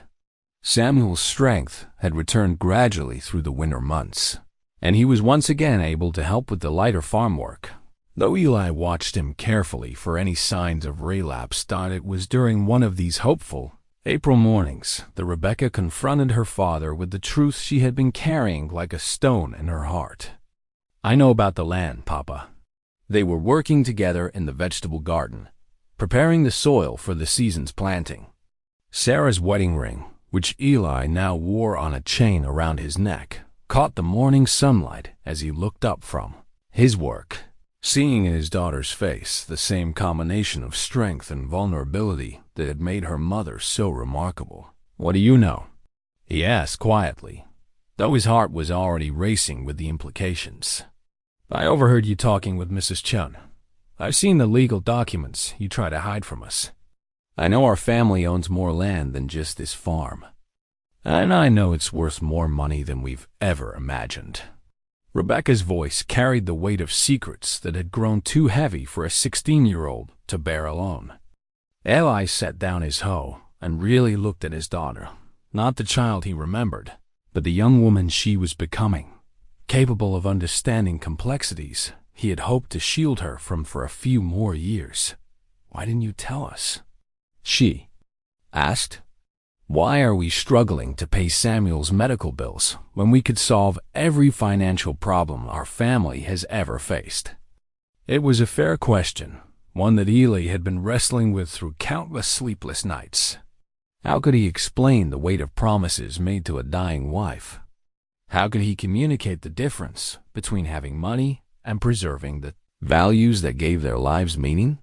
Samuel's strength had returned gradually through the winter months, and he was once again able to help with the lighter farm work. Though Eli watched him carefully for any signs of relapse, thought it was during one of these hopeful April mornings that Rebecca confronted her father with the truth she had been carrying like a stone in her heart. "I know about the land, Papa." They were working together in the vegetable garden, preparing the soil for the season's planting. Sarah's wedding ring, which Eli now wore on a chain around his neck, caught the morning sunlight as he looked up from his work. Seeing in his daughter's face the same combination of strength and vulnerability that had made her mother so remarkable. "What do you know?" he asked quietly, though his heart was already racing with the implications. "I overheard you talking with Mrs. Chun. I've seen the legal documents you try to hide from us. I know our family owns more land than just this farm, and I know it's worth more money than we've ever imagined." Rebecca's voice carried the weight of secrets that had grown too heavy for a 16-year-old to bear alone. Eli set down his hoe and really looked at his daughter, not the child he remembered, but the young woman she was becoming, capable of understanding complexities he had hoped to shield her from for a few more years. "Why didn't you tell us?" she asked. "Why are we struggling to pay Samuel's medical bills when we could solve every financial problem our family has ever faced?" It was a fair question, one that Eli had been wrestling with through countless sleepless nights. How could he explain the weight of promises made to a dying wife? How could he communicate the difference between having money and preserving the values that gave their lives meaning?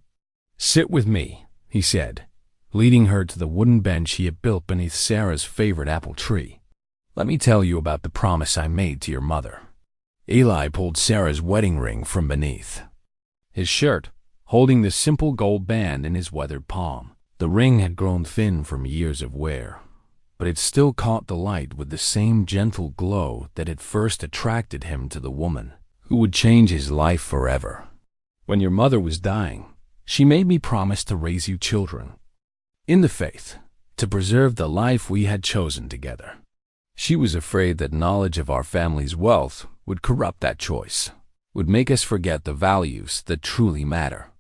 "Sit with me," he said, leading her to the wooden bench he had built beneath Sarah's favorite apple tree. "Let me tell you about the promise I made to your mother." Eli pulled Sarah's wedding ring from beneath his shirt, holding the simple gold band in his weathered palm. The ring had grown thin from years of wear, but it still caught the light with the same gentle glow that had first attracted him to the woman who would change his life forever. "When your mother was dying, she made me promise to raise you children in the faith, to preserve the life we had chosen together. She was afraid that knowledge of our family's wealth would corrupt that choice, would make us forget the values that truly matter."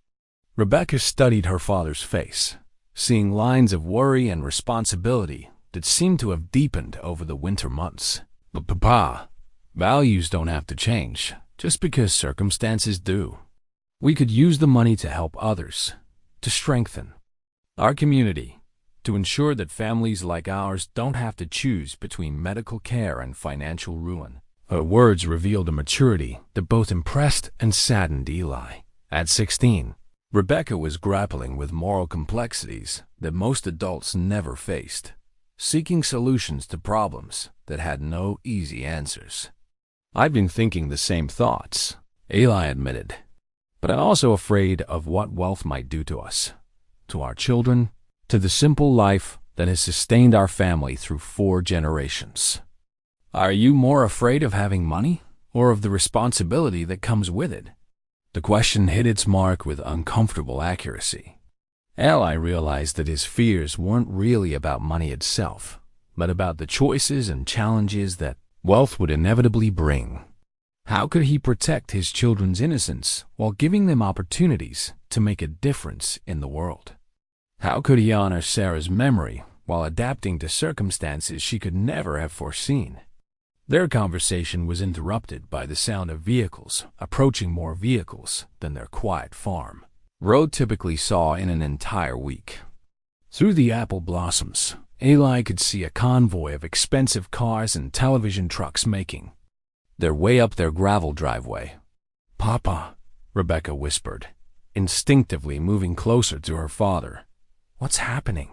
Rebecca studied her father's face, seeing lines of worry and responsibility that seemed to have deepened over the winter months. "But Papa, values don't have to change just because circumstances do. We could use the money to help others, to strengthen our community, to ensure that families like ours don't have to choose between medical care and financial ruin." Her words revealed a maturity that both impressed and saddened Eli. At 16, Rebecca was grappling with moral complexities that most adults never faced, seeking solutions to problems that had no easy answers. "I've been thinking the same thoughts," Eli admitted, "but I'm also afraid of what wealth might do to us, to our children, to the simple life that has sustained our family through 4 generations." "Are you more afraid of having money or of the responsibility that comes with it?" The question hit its mark with uncomfortable accuracy. Eli realized that his fears weren't really about money itself, but about the choices and challenges that wealth would inevitably bring. How could he protect his children's innocence while giving them opportunities to make a difference in the world? How could he honor Sarah's memory while adapting to circumstances she could never have foreseen? Their conversation was interrupted by the sound of vehicles approaching, more vehicles than their quiet farm road typically saw in an entire week. Through the apple blossoms, Eli could see a convoy of expensive cars and television trucks making their way up their gravel driveway. "Papa," Rebecca whispered, instinctively moving closer to her father. "What's happening?"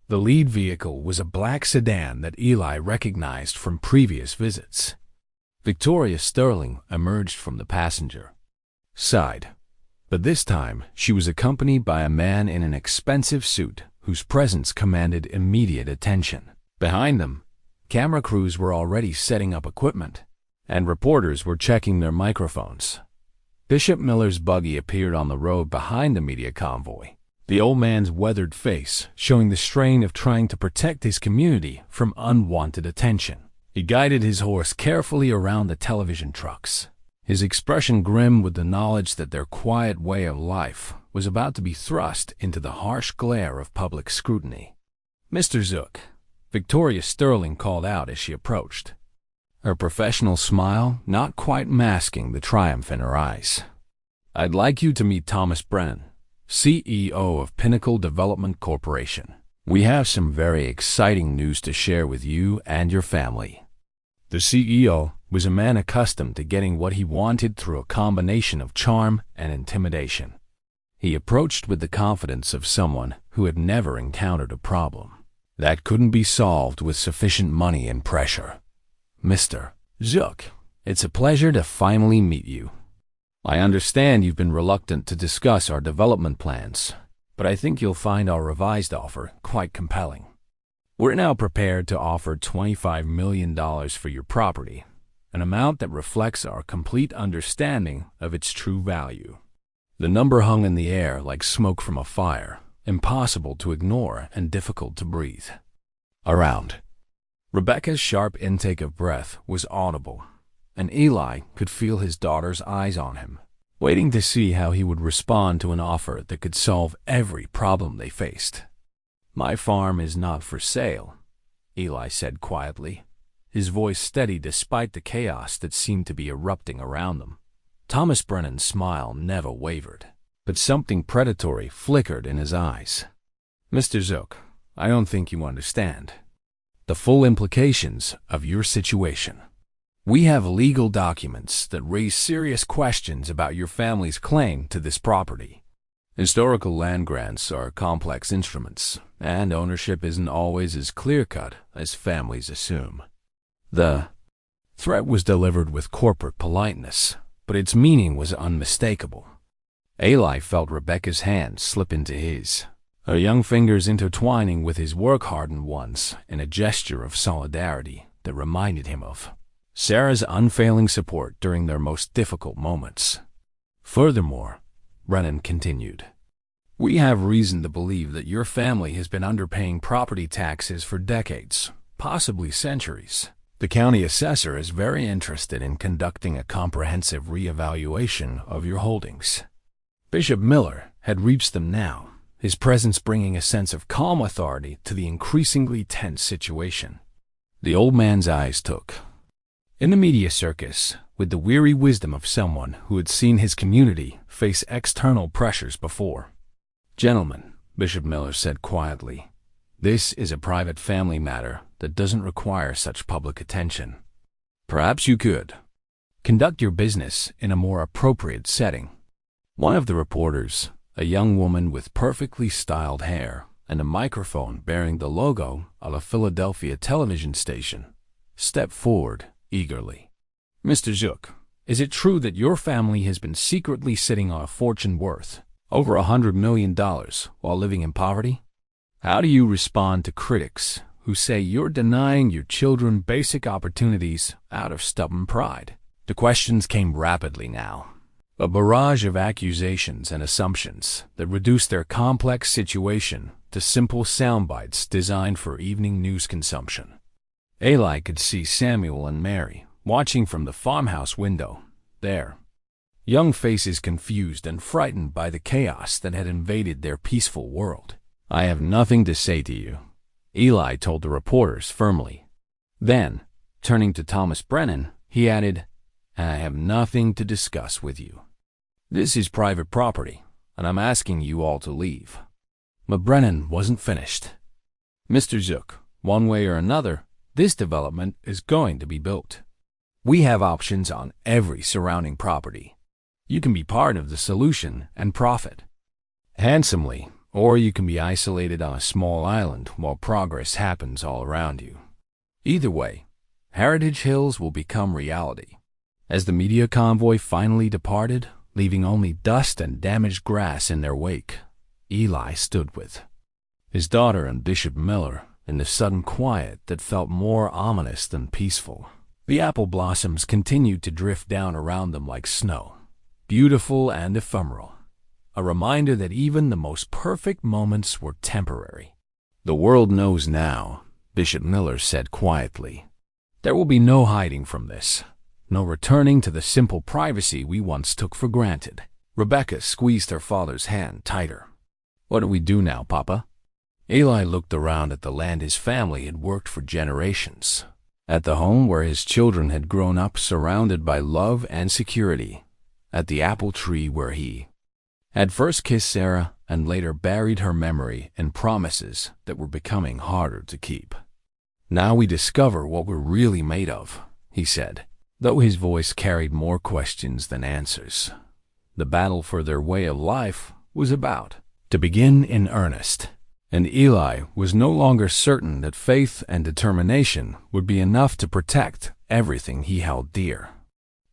The lead vehicle was a black sedan that Eli recognized from previous visits. Victoria Sterling emerged from the passenger side, but this time she was accompanied by a man in an expensive suit whose presence commanded immediate attention. Behind them, camera crews were already setting up equipment, and reporters were checking their microphones. Bishop Miller's buggy appeared on the road behind the media convoy, the old man's weathered face showing the strain of trying to protect his community from unwanted attention. He guided his horse carefully around the television trucks, his expression grim with the knowledge that their quiet way of life was about to be thrust into the harsh glare of public scrutiny. "Mr. Zook," Victoria Sterling called out as she approached, her professional smile not quite masking the triumph in her eyes. "I'd like you to meet Thomas Brennan, CEO of Pinnacle Development Corporation. We have some very exciting news to share with you and your family." The CEO was a man accustomed to getting what he wanted through a combination of charm and intimidation. He approached with the confidence of someone who had never encountered a problem that couldn't be solved with sufficient money and pressure. "Mr. Zook, it's a pleasure to finally meet you. I understand you've been reluctant to discuss our development plans, but I think you'll find our revised offer quite compelling. We're now prepared to offer $25 million for your property, an amount that reflects our complete understanding of its true value." The number hung in the air like smoke from a fire, impossible to ignore and difficult to breathe. Around, Rebecca's sharp intake of breath was audible, and Eli could feel his daughter's eyes on him, waiting to see how he would respond to an offer that could solve every problem they faced. "My farm is not for sale," Eli said quietly, his voice steady despite the chaos that seemed to be erupting around them. Thomas Brennan's smile never wavered, but something predatory flickered in his eyes. "Mr. Zook, I don't think you understand the full implications of your situation. We have legal documents that raise serious questions about your family's claim to this property. Historical land grants are complex instruments, and ownership isn't always as clear-cut as families assume." The threat was delivered with corporate politeness, but its meaning was unmistakable. Eli felt Rebecca's hand slip into his, her young fingers intertwining with his work-hardened ones in a gesture of solidarity that reminded him of Sarah's unfailing support during their most difficult moments. "Furthermore," Brennan continued, "we have reason to believe that your family has been underpaying property taxes for decades, possibly centuries. The county assessor is very interested in conducting a comprehensive reevaluation of your holdings." Bishop Miller had reached them now, his presence bringing a sense of calm authority to the increasingly tense situation. The old man's eyes took in the media circus with the weary wisdom of someone who had seen his community face external pressures before. "Gentlemen," Bishop Miller said quietly, "this is a private family matter that doesn't require such public attention. Perhaps you could conduct your business in a more appropriate setting." One of the reporters, a young woman with perfectly styled hair and a microphone bearing the logo of a Philadelphia television station, stepped forward eagerly. "Mr. Zook, is it true that your family has been secretly sitting on a fortune worth over $100 million while living in poverty? How do you respond to critics who say you're denying your children basic opportunities out of stubborn pride?" The questions came rapidly now, a barrage of accusations and assumptions that reduced their complex situation to simple sound bites designed for evening news consumption. Eli could see Samuel and Mary watching from the farmhouse window, there, young faces confused and frightened by the chaos that had invaded their peaceful world. "I have nothing to say to you," Eli told the reporters firmly. Then, turning to Thomas Brennan, he added, "I have nothing to discuss with you. This is private property, and I'm asking you all to leave." But Brennan wasn't finished. "Mr. Zook, one way or another, this development is going to be built. We have options on every surrounding property. You can be part of the solution and profit handsomely, or you can be isolated on a small island while progress happens all around you. Either way, Heritage Hills will become reality." As the media convoy finally departed, leaving only dust and damaged grass in their wake, Eli stood with his daughter and Bishop Miller in the sudden quiet that felt more ominous than peaceful. The apple blossoms continued to drift down around them like snow, beautiful and ephemeral, a reminder that even the most perfect moments were temporary. "The world knows now," Bishop Miller said quietly. "There will be no hiding from this, no returning to the simple privacy we once took for granted." Rebecca squeezed her father's hand tighter. "What do we do now, Papa?" Eli looked around at the land his family had worked for generations, at the home where his children had grown up surrounded by love and security, at the apple tree where he had first kissed Sarah and later buried her memory in promises that were becoming harder to keep. "Now we discover what we're really made of," he said, though his voice carried more questions than answers. The battle for their way of life was about to begin in earnest, and Eli was no longer certain that faith and determination would be enough to protect everything he held dear.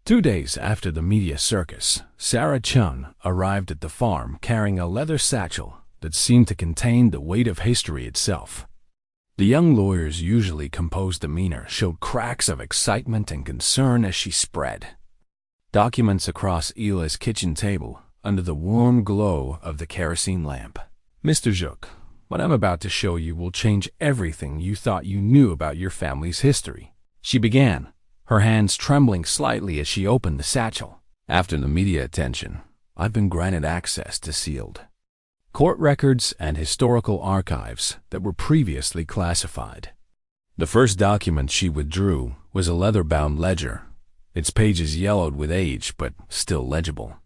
2 days after the media circus, Sarah Chun arrived at the farm carrying a leather satchel that seemed to contain the weight of history itself. The young lawyer's usually composed demeanor showed cracks of excitement and concern as she spread documents across Eli's kitchen table under the warm glow of the kerosene lamp. "Mr. Zook, what I'm about to show you will change everything you thought you knew about your family's history," she began, her hands trembling slightly as she opened the satchel. "After the media attention, I've been granted access to sealed court records and historical archives that were previously classified." The first document she withdrew was a leather-bound ledger, its pages yellowed with age but still legible.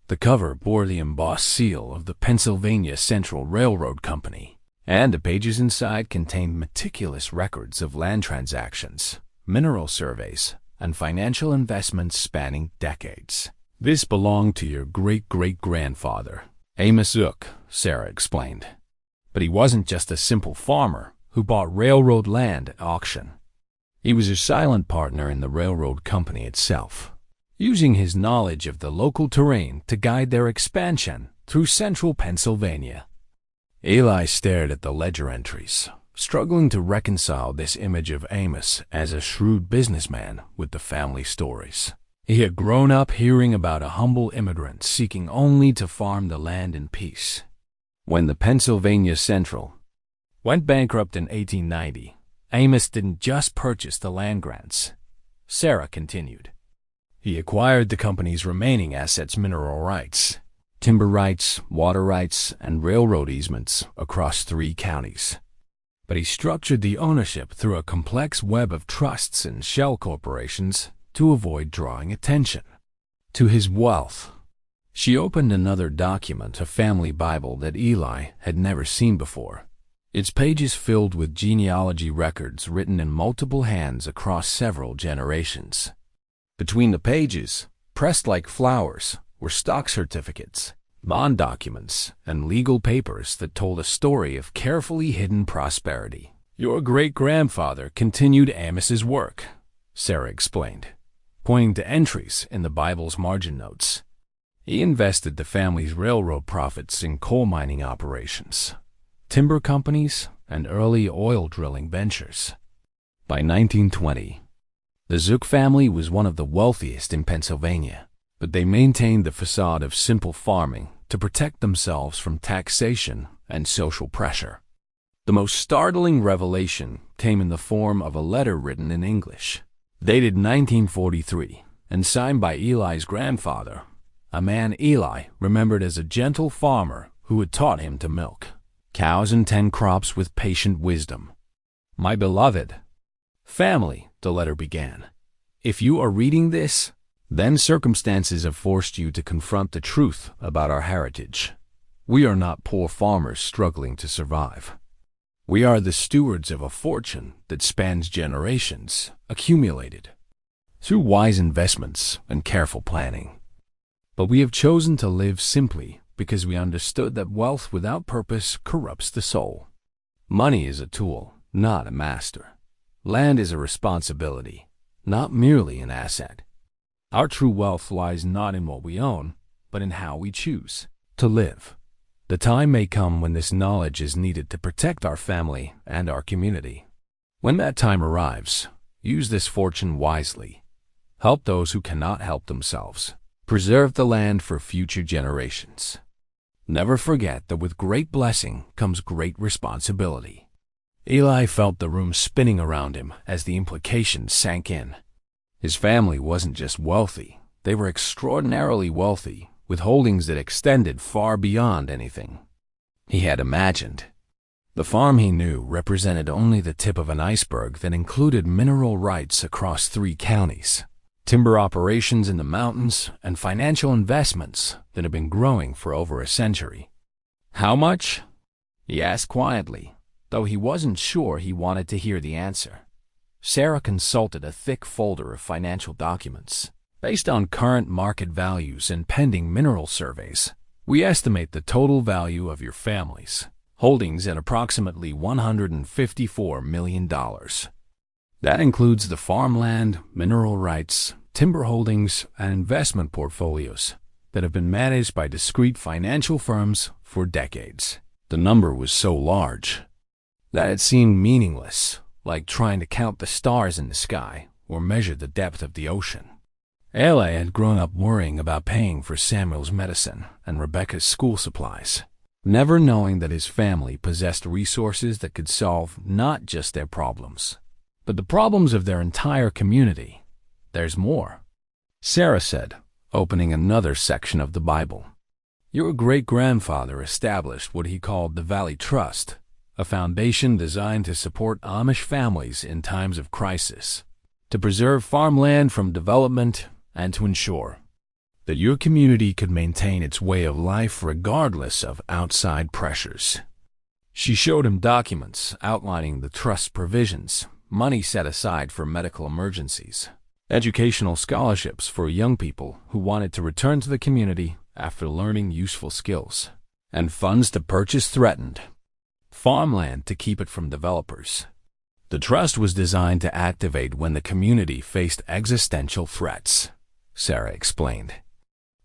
The cover bore the embossed seal of the Pennsylvania Central Railroad Company, and the pages inside contained meticulous records of land transactions, mineral surveys, and financial investments spanning decades. "This belonged to your great-great-grandfather, Amish Zook," Sarah explained. "But he wasn't just a simple farmer who bought railroad land at auction. He was a silent partner in the railroad company itself, using his knowledge of the local terrain to guide their expansion through central Pennsylvania." Eli stared at the ledger entries, struggling to reconcile this image of Amos as a shrewd businessman with the family stories. He had grown up hearing about a humble immigrant seeking only to farm the land in peace. When the Pennsylvania Central went bankrupt in 1890, Amos didn't just purchase the land grants, Sarah continued. He acquired the company's remaining assets, mineral rights, timber rights, water rights, and railroad easements across 3 counties. But he structured the ownership through a complex web of trusts and shell corporations to avoid drawing attention to his wealth. She opened another document, a family Bible that Eli had never seen before, its pages filled with genealogy records written in multiple hands across several generations. Between the pages, pressed like flowers, were stock certificates, bond documents, and legal papers that told a story of carefully hidden prosperity. "Your great-grandfather continued Amos's work," Sarah explained, pointing to entries in the Bible's margin notes. "He invested the family's railroad profits in coal mining operations, timber companies, and early oil drilling ventures." By 1920, the Zook family was one of the wealthiest in Pennsylvania, but they maintained the facade of simple farming to protect themselves from taxation and social pressure. The most startling revelation came in the form of a letter written in English, dated 1943, and signed by Eli's grandfather, a man Eli remembered as a gentle farmer who had taught him to milk cows and tend crops with patient wisdom. "My beloved family," the letter began, "if you are reading this, then circumstances have forced you to confront the truth about our heritage. We are not poor farmers struggling to survive. We are the stewards of a fortune that spans generations, accumulated through wise investments and careful planning. But we have chosen to live simply because we understood that wealth without purpose corrupts the soul. Money is a tool, not a master. Land is a responsibility, not merely an asset. Our true wealth lies not in what we own, but in how we choose to live." The time may come when this knowledge is needed to protect our family and our community. When that time arrives, use this fortune wisely. Help those who cannot help themselves. Preserve the land for future generations. Never forget that with great blessing comes great responsibility. Eli felt the room spinning around him as the implications sank in. His family wasn't just wealthy, they were extraordinarily wealthy, with holdings that extended far beyond anything he had imagined. The farm he knew represented only the tip of an iceberg that included mineral rights across 3 counties, timber operations in the mountains, and financial investments that had been growing for over a century. How much? He asked quietly, though he wasn't sure he wanted to hear the answer. Sarah consulted a thick folder of financial documents. Based on current market values and pending mineral surveys, we estimate the total value of your family's holdings at approximately $154 million. That includes the farmland, mineral rights, timber holdings, and investment portfolios that have been managed by discrete financial firms for decades. The number was so large that it seemed meaningless, like trying to count the stars in the sky or measure the depth of the ocean. Eli had grown up worrying about paying for Samuel's medicine and Rebecca's school supplies, never knowing that his family possessed resources that could solve not just their problems, but the problems of their entire community. There's more, Sarah said, opening another section of the Bible. Your great-grandfather established what he called the Valley Trust, a foundation designed to support Amish families in times of crisis, to preserve farmland from development, and to ensure that your community could maintain its way of life regardless of outside pressures. She showed him documents outlining the trust's provisions, money set aside for medical emergencies, educational scholarships for young people who wanted to return to the community after learning useful skills, and funds to purchase threatened farmland to keep it from developers. The trust was designed to activate when the community faced existential threats, Sarah explained.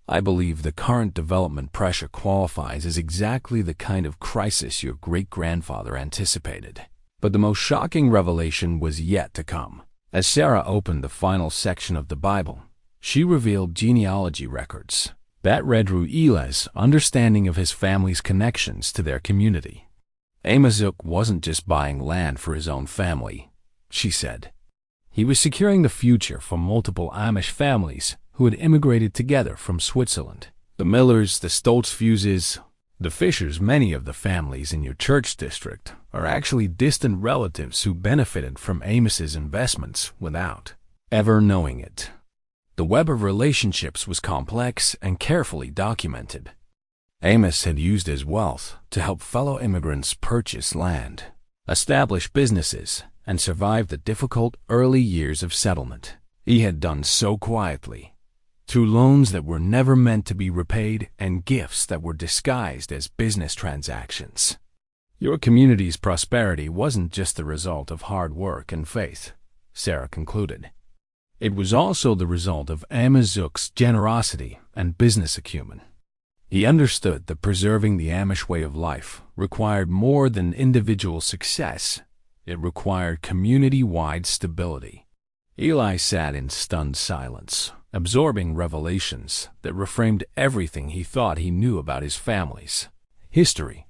I believe the current development pressure qualifies as exactly the kind of crisis your great-grandfather anticipated. But the most shocking revelation was yet to come. As Sarah opened the final section of the Bible, she revealed genealogy records that read through Eli's understanding of his family's connections to their community. Eli Zook wasn't just buying land for his own family, she said. He was securing the future for multiple Amish families who had immigrated together from Switzerland. The Millers, the Stoltzfuses, the Fishers. Many of the families in your church district are actually distant relatives who benefited from Amos's investments without ever knowing it. The web of relationships was complex and carefully documented. Amos had used his wealth to help fellow immigrants purchase land, establish businesses, and survive the difficult early years of settlement. He had done so quietly, through loans that were never meant to be repaid and gifts that were disguised as business transactions. Your community's prosperity wasn't just the result of hard work and faith, Sarah concluded. It was also the result of Eli Zook's generosity and business acumen. He understood that preserving the Amish way of life required more than individual success. It required community-wide stability. Eli sat in stunned silence, absorbing revelations that reframed everything he thought he knew about his family's history.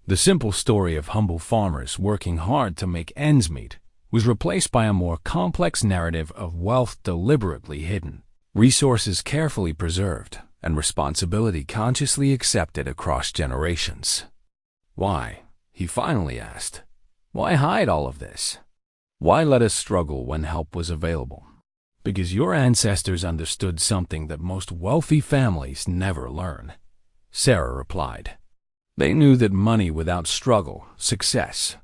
The simple story of humble farmers working hard to make ends meet was replaced by a more complex narrative of wealth deliberately hidden, resources carefully preserved, and responsibility consciously accepted across generations. Why? He finally asked. Why hide all of this? Why let us struggle when help was available? Because your ancestors understood something that most wealthy families never learn, Sarah replied. They knew that money without struggle, success,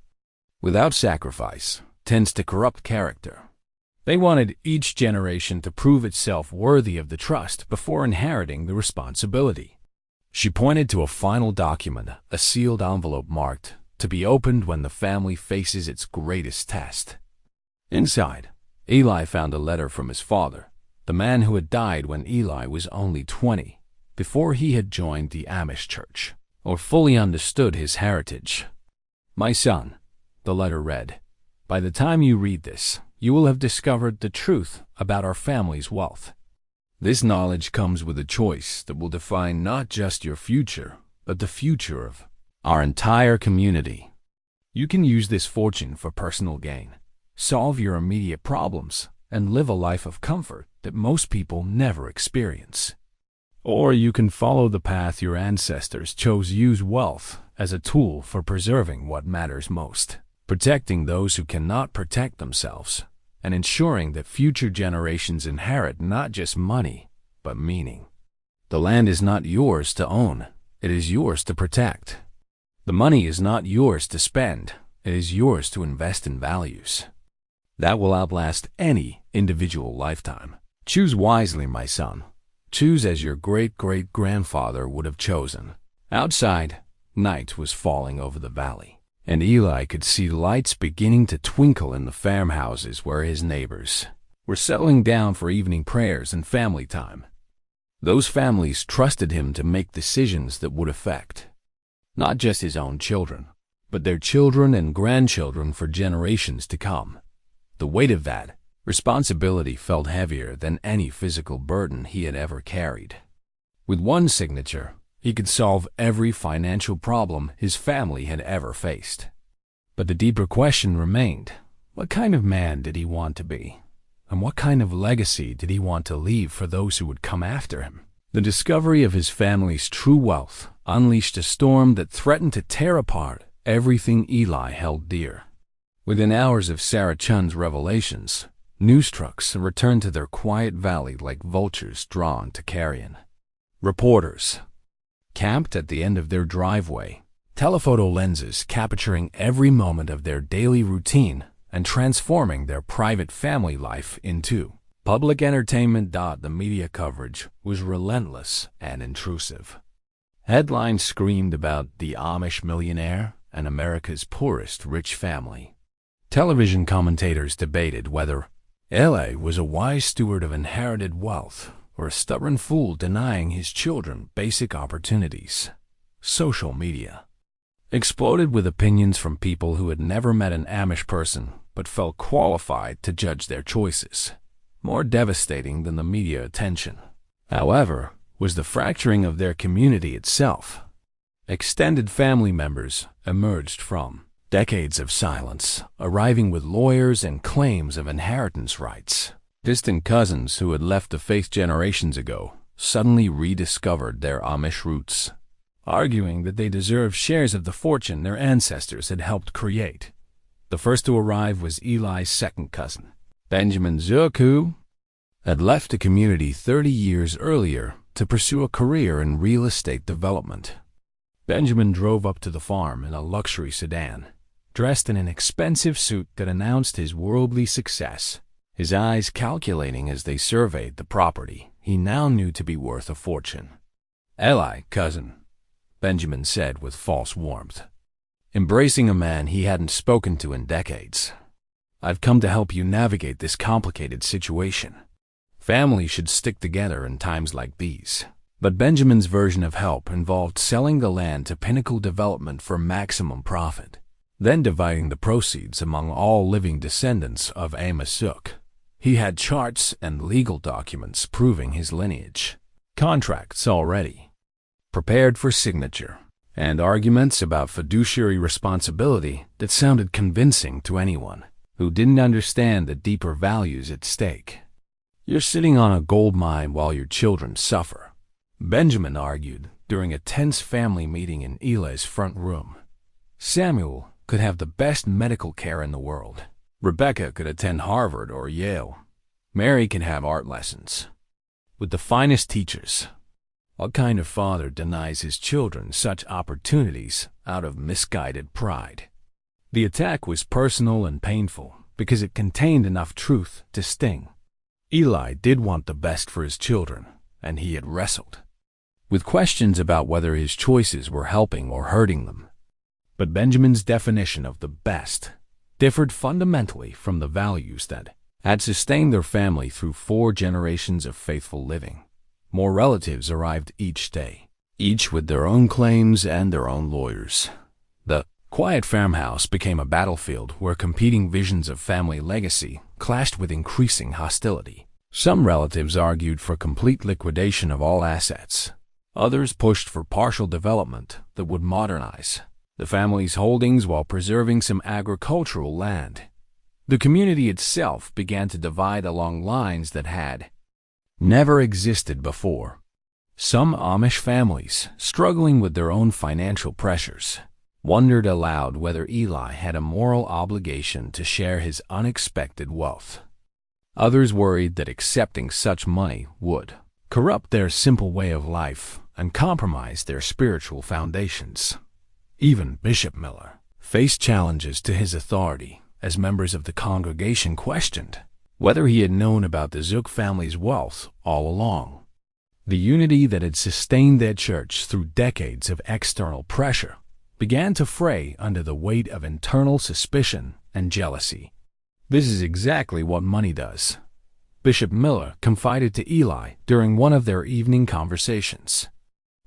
without sacrifice, tends to corrupt character. They wanted each generation to prove itself worthy of the trust before inheriting the responsibility. She pointed to a final document, a sealed envelope marked, to be opened when the family faces its greatest test. Inside, Eli found a letter from his father, the man who had died when Eli was only 20, before he had joined the Amish church. or fully understood his heritage. "My son," the letter read, "by the time you read this, you will have discovered the truth about our family's wealth. This knowledge comes with a choice that will define not just your future, but the future of our entire community. You can use this fortune for personal gain, solve your immediate problems, and live a life of comfort that most people never experience. Or you can follow the path your ancestors chose, use wealth as a tool for preserving what matters most, protecting those who cannot protect themselves, and ensuring that future generations inherit not just money, but meaning. The land is not yours to own, it is yours to protect. The money is not yours to spend, it is yours to invest in values that will outlast any individual lifetime. Choose wisely, my son. Choose as your great-great-grandfather would have chosen." Outside, night was falling over the valley, and Eli could see lights beginning to twinkle in the farmhouses where his neighbors were settling down for evening prayers and family time. Those families trusted him to make decisions that would affect not just his own children, but their children and grandchildren for generations to come. The weight of that responsibility felt heavier than any physical burden he had ever carried. With one signature, he could solve every financial problem his family had ever faced. But the deeper question remained: what kind of man did he want to be? And what kind of legacy did he want to leave for those who would come after him? The discovery of his family's true wealth unleashed a storm that threatened to tear apart everything Eli held dear. Within hours of Sarah Chun's revelations, news trucks returned to their quiet valley like vultures drawn to carrion. Reporters camped at the end of their driveway, telephoto lenses capturing every moment of their daily routine and transforming their private family life into public entertainment. The media coverage was relentless and intrusive. Headlines screamed about the Amish millionaire and America's poorest rich family. Television commentators debated whether Eli was a wise steward of inherited wealth or a stubborn fool denying his children basic opportunities. Social media exploded with opinions from people who had never met an Amish person but felt qualified to judge their choices. More devastating than the media attention, however, was the fracturing of their community itself. Extended family members emerged from decades of silence, arriving with lawyers and claims of inheritance rights. Distant cousins who had left the faith generations ago suddenly rediscovered their Amish roots, arguing that they deserved shares of the fortune their ancestors had helped create. The first to arrive was Eli's second cousin, Benjamin Zook, who had left the community 30 years earlier to pursue a career in real estate development. Benjamin drove up to the farm in a luxury sedan, dressed in an expensive suit that announced his worldly success, his eyes calculating as they surveyed the property he now knew to be worth a fortune. "Eli, cousin," Benjamin said with false warmth, embracing a man he hadn't spoken to in decades. "I've come to help you navigate this complicated situation. Families should stick together in times like these." But Benjamin's version of help involved selling the land to Pinnacle Development for maximum profit, then dividing the proceeds among all living descendants of Eli Zook. He had charts and legal documents proving his lineage, contracts already prepared for signature, and arguments about fiduciary responsibility that sounded convincing to anyone who didn't understand the deeper values at stake. "You're sitting on a gold mine while your children suffer," Benjamin argued during a tense family meeting in Eli's front room. "Samuel could have the best medical care in the world. Rebecca could attend Harvard or Yale. Mary can have art lessons with the finest teachers. What kind of father denies his children such opportunities out of misguided pride?" The attack was personal and painful because it contained enough truth to sting. Eli did want the best for his children, and he had wrestled with questions about whether his choices were helping or hurting them. But Benjamin's definition of the best differed fundamentally from the values that had sustained their family through 4 generations of faithful living. More relatives arrived each day, each with their own claims and their own lawyers. The quiet farmhouse became a battlefield where competing visions of family legacy clashed with increasing hostility. Some relatives argued for complete liquidation of all assets. Others pushed for partial development that would modernize the family's holdings while preserving some agricultural land. The community itself began to divide along lines that had never existed before. Some Amish families, struggling with their own financial pressures, wondered aloud whether Eli had a moral obligation to share his unexpected wealth. Others worried that accepting such money would corrupt their simple way of life and compromise their spiritual foundations. Even Bishop Miller faced challenges to his authority as members of the congregation questioned whether he had known about the Zook family's wealth all along. The unity that had sustained their church through decades of external pressure began to fray under the weight of internal suspicion and jealousy. This is exactly what money does, Bishop Miller confided to Eli during one of their evening conversations.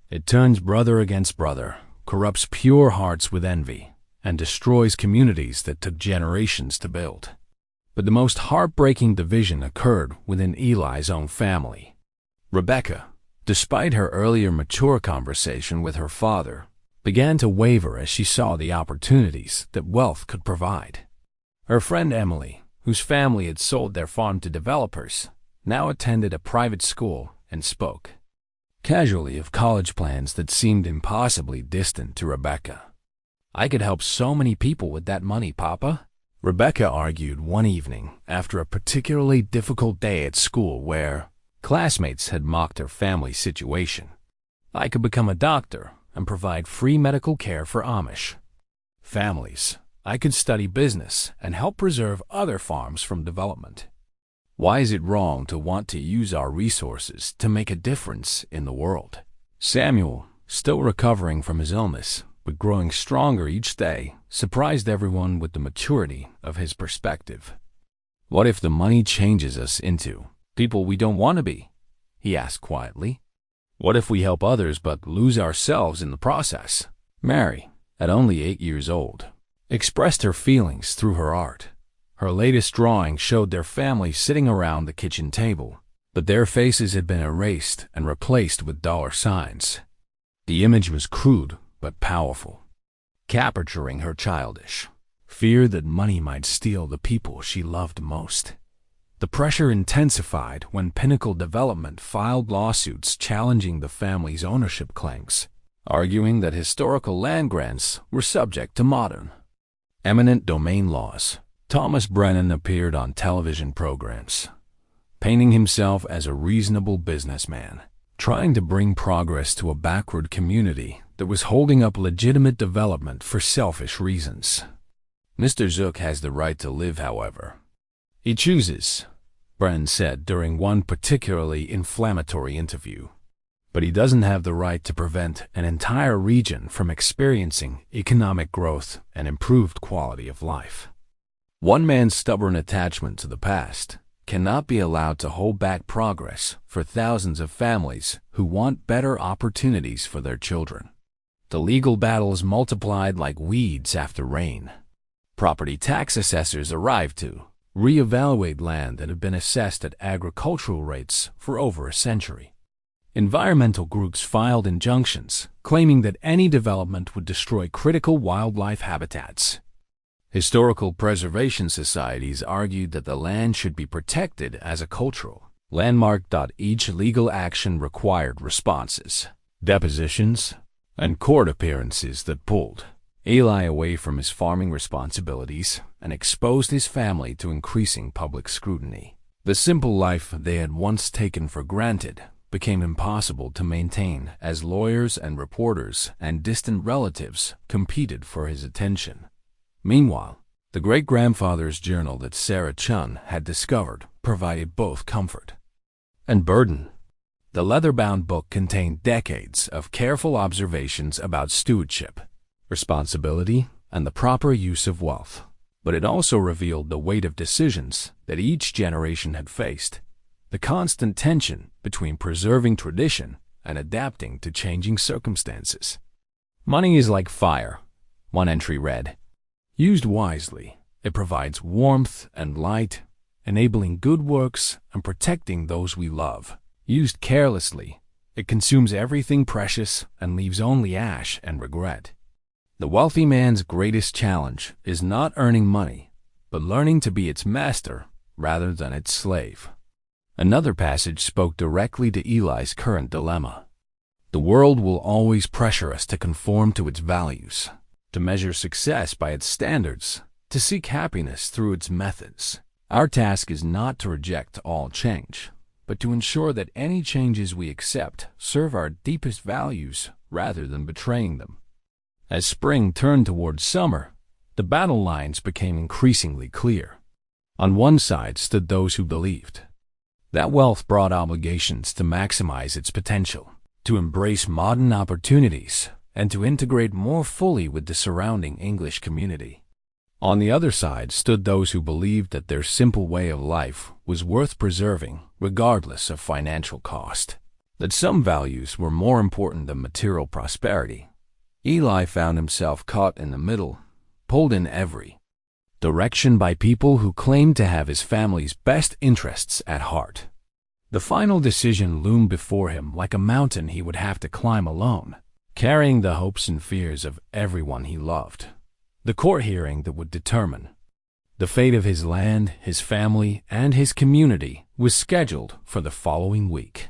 It turns brother against brother, corrupts pure hearts with envy, and destroys communities that took generations to build. But the most heartbreaking division occurred within Eli's own family. Rebecca, despite her earlier mature conversation with her father, began to waver as she saw the opportunities that wealth could provide. Her friend Emily, whose family had sold their farm to developers, now attended a private school and spoke casually of college plans that seemed impossibly distant to Rebecca. "I could help so many people with that money, Papa," Rebecca argued one evening after a particularly difficult day at school where classmates had mocked her family situation. "I could become a doctor and provide free medical care for Amish families. I could study business and help preserve other farms from development. Why is it wrong to want to use our resources to make a difference in the world?" Samuel, still recovering from his illness, but growing stronger each day, surprised everyone with the maturity of his perspective. "What if the money changes us into people we don't want to be?" he asked quietly. "What if we help others but lose ourselves in the process?" Mary, at only 8 years old, expressed her feelings through her art. Her latest drawing showed their family sitting around the kitchen table, but their faces had been erased and replaced with dollar signs. The image was crude but powerful, capturing her childish fear that money might steal the people she loved most. The pressure intensified when Pinnacle Development filed lawsuits challenging the family's ownership claims, arguing that historical land grants were subject to modern, eminent domain laws. Thomas Brennan appeared on television programs, painting himself as a reasonable businessman, trying to bring progress to a backward community that was holding up legitimate development for selfish reasons. "Mr. Zook has the right to live, however he chooses," Brennan said during one particularly inflammatory interview. "But he doesn't have the right to prevent an entire region from experiencing economic growth and improved quality of life. One man's stubborn attachment to the past cannot be allowed to hold back progress for thousands of families who want better opportunities for their children." The legal battles multiplied like weeds after rain. Property tax assessors arrived to reevaluate land that had been assessed at agricultural rates for over a century. Environmental groups filed injunctions claiming that any development would destroy critical wildlife habitats. Historical preservation societies argued that the land should be protected as a cultural landmark. Each legal action required responses, depositions, and court appearances that pulled Eli away from his farming responsibilities and exposed his family to increasing public scrutiny. The simple life they had once taken for granted became impossible to maintain as lawyers and reporters and distant relatives competed for his attention. Meanwhile, the great-grandfather's journal that Sarah Chun had discovered provided both comfort and burden. The leather-bound book contained decades of careful observations about stewardship, responsibility, and the proper use of wealth. But it also revealed the weight of decisions that each generation had faced, the constant tension between preserving tradition and adapting to changing circumstances. Money is like fire, one entry read. Used wisely, it provides warmth and light, enabling good works and protecting those we love. Used carelessly, it consumes everything precious and leaves only ash and regret. The wealthy man's greatest challenge is not earning money, but learning to be its master rather than its slave. Another passage spoke directly to Eli's current dilemma. The world will always pressure us to conform to its values, to measure success by its standards, to seek happiness through its methods. Our task is not to reject all change, but to ensure that any changes we accept serve our deepest values rather than betraying them. As spring turned towards summer, the battle lines became increasingly clear. On one side stood those who believed that wealth brought obligations to maximize its potential, to embrace modern opportunities, and to integrate more fully with the surrounding English community. On the other side stood those who believed that their simple way of life was worth preserving regardless of financial cost, that some values were more important than material prosperity. Eli found himself caught in the middle, pulled in every direction by people who claimed to have his family's best interests at heart. The final decision loomed before him like a mountain he would have to climb alone, carrying the hopes and fears of everyone he loved. The court hearing that would determine the fate of his land, his family, and his community was scheduled for the following week.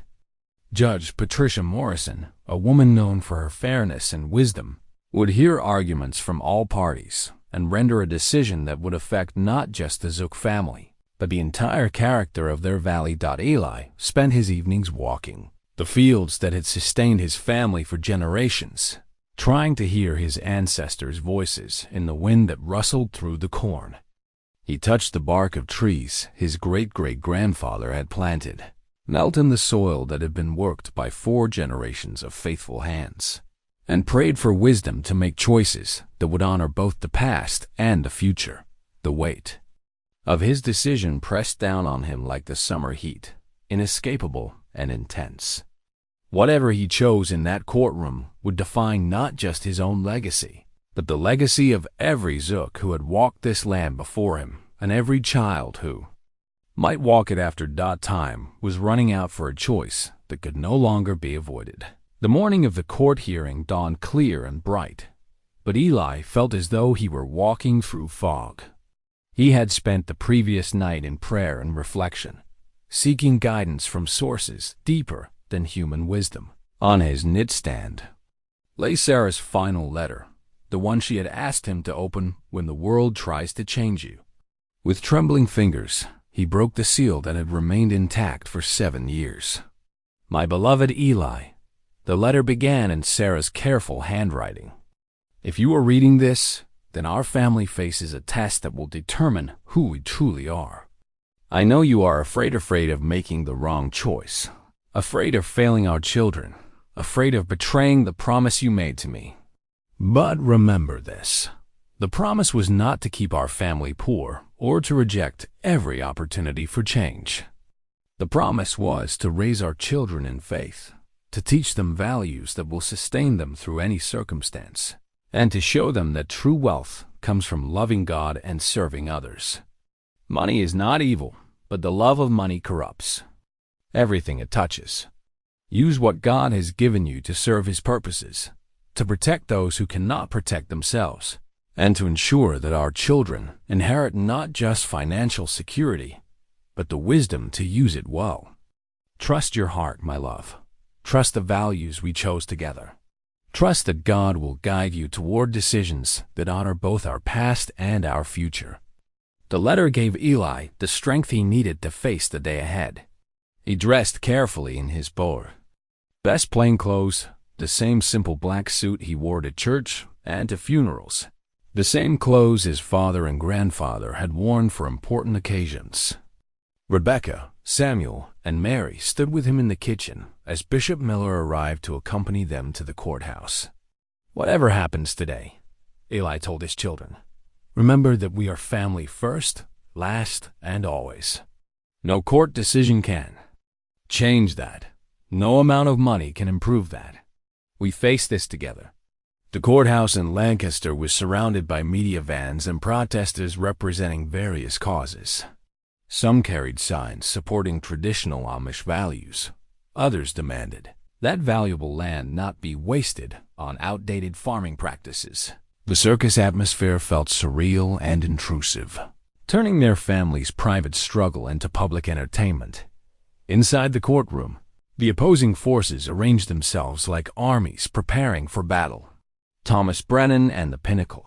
Judge Patricia Morrison, a woman known for her fairness and wisdom, would hear arguments from all parties and render a decision that would affect not just the Zook family, but the entire character of their valley. Eli spent his evenings walking the fields that had sustained his family for generations, trying to hear his ancestors' voices in the wind that rustled through the corn. He touched the bark of trees his great-great-grandfather had planted, knelt in the soil that had been worked by 4 generations of faithful hands, and prayed for wisdom to make choices that would honor both the past and the future. The weight of his decision pressed down on him like the summer heat, inescapable and intense. Whatever he chose in that courtroom would define not just his own legacy, but the legacy of every Zook who had walked this land before him, and every child who might walk it after. Time was running out for a choice that could no longer be avoided. The morning of the court hearing dawned clear and bright, but Eli felt as though he were walking through fog. He had spent the previous night in prayer and reflection, seeking guidance from sources deeper than human wisdom. On his nightstand lay Sarah's final letter, the one she had asked him to open when the world tries to change you. With trembling fingers, he broke the seal that had remained intact for 7 years. My beloved Eli, the letter began in Sarah's careful handwriting. If you are reading this, then our family faces a test that will determine who we truly are. I know you are afraid of making the wrong choice, afraid of failing our children, afraid of betraying the promise you made to me. But remember this. The promise was not to keep our family poor or to reject every opportunity for change. The promise was to raise our children in faith, to teach them values that will sustain them through any circumstance, and to show them that true wealth comes from loving God and serving others. Money is not evil, but the love of money corrupts everything it touches. Use what God has given you to serve His purposes, to protect those who cannot protect themselves, and to ensure that our children inherit not just financial security, but the wisdom to use it well. Trust your heart, my love. Trust the values we chose together. Trust that God will guide you toward decisions that honor both our past and our future. The letter gave Eli the strength he needed to face the day ahead. He dressed carefully in his best plain clothes, the same simple black suit he wore to church and to funerals, the same clothes his father and grandfather had worn for important occasions. Rebecca, Samuel, and Mary stood with him in the kitchen as Bishop Miller arrived to accompany them to the courthouse. Whatever happens today, Eli told his children, remember that we are family first, last, and always. No court decision can change that. No amount of money can improve that. We face this together. The courthouse in Lancaster was surrounded by media vans and protesters representing various causes. Some carried signs supporting traditional Amish values. Others demanded that valuable land not be wasted on outdated farming practices. The circus atmosphere felt surreal and intrusive, turning their family's private struggle into public entertainment. Inside the courtroom, the opposing forces arranged themselves like armies preparing for battle. Thomas Brennan and the Pinnacle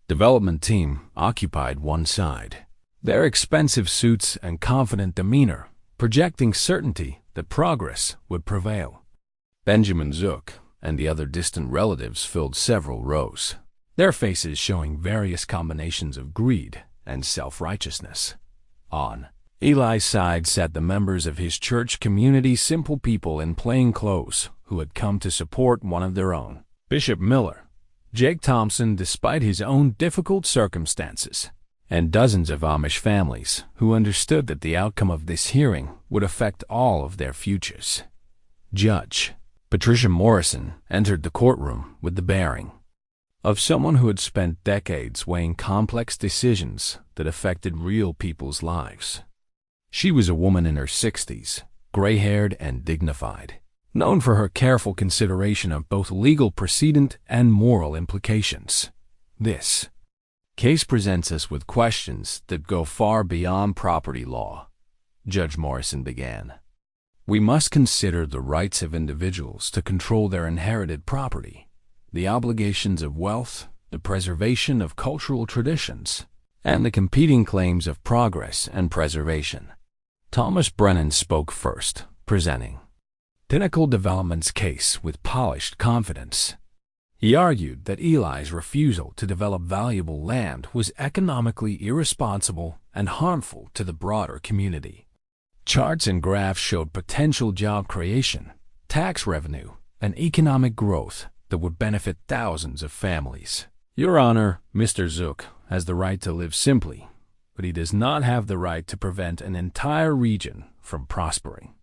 development team occupied one side, their expensive suits and confident demeanor projecting certainty that progress would prevail. Benjamin Zook and the other distant relatives filled several rows, their faces showing various combinations of greed and self-righteousness. On Eli's side sat the members of his church community, simple people in plain clothes who had come to support one of their own. Bishop Miller, Jake Thompson, despite his own difficult circumstances, and dozens of Amish families who understood that the outcome of this hearing would affect all of their futures. Judge Patricia Morrison entered the courtroom with the bearing of someone who had spent decades weighing complex decisions that affected real people's lives. She was a woman in her 60s, gray-haired and dignified, known for her careful consideration of both legal precedent and moral implications. This case presents us with questions that go far beyond property law, Judge Morrison began. We must consider the rights of individuals to control their inherited property, the obligations of wealth, the preservation of cultural traditions, and the competing claims of progress and preservation. Thomas Brennan spoke first, presenting Pinnacle Development's case with polished confidence. He argued that Eli's refusal to develop valuable land was economically irresponsible and harmful to the broader community. Charts and graphs showed potential job creation, tax revenue, and economic growth that would benefit thousands of families. Your Honor, Mr. Zook has the right to live simply, but he does not have the right to prevent an entire region from prospering.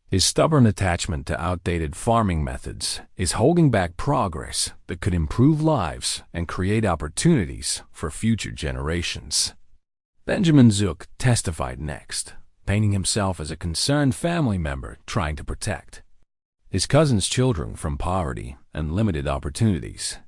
His stubborn attachment to outdated farming methods is holding back progress that could improve lives and create opportunities for future generations. Benjamin Zook testified next, painting himself as a concerned family member trying to protect his cousin's children from poverty and limited opportunities.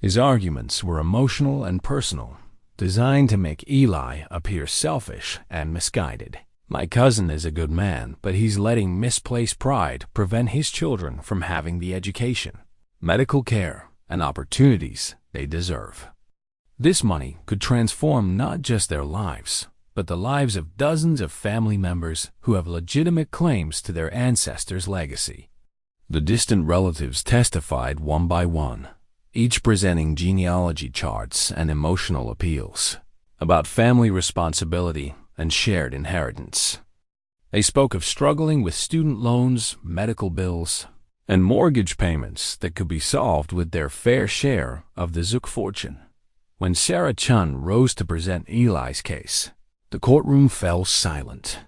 His arguments were emotional and personal, designed to make Eli appear selfish and misguided. My cousin is a good man, but he's letting misplaced pride prevent his children from having the education, medical care, and opportunities they deserve. This money could transform not just their lives, but the lives of dozens of family members who have legitimate claims to their ancestors' legacy. The distant relatives testified one by one, each presenting genealogy charts and emotional appeals about family responsibility and shared inheritance. They spoke of struggling with student loans, medical bills, and mortgage payments that could be solved with their fair share of the Zook fortune. When Sarah Chun rose to present Eli's case, the courtroom fell silent.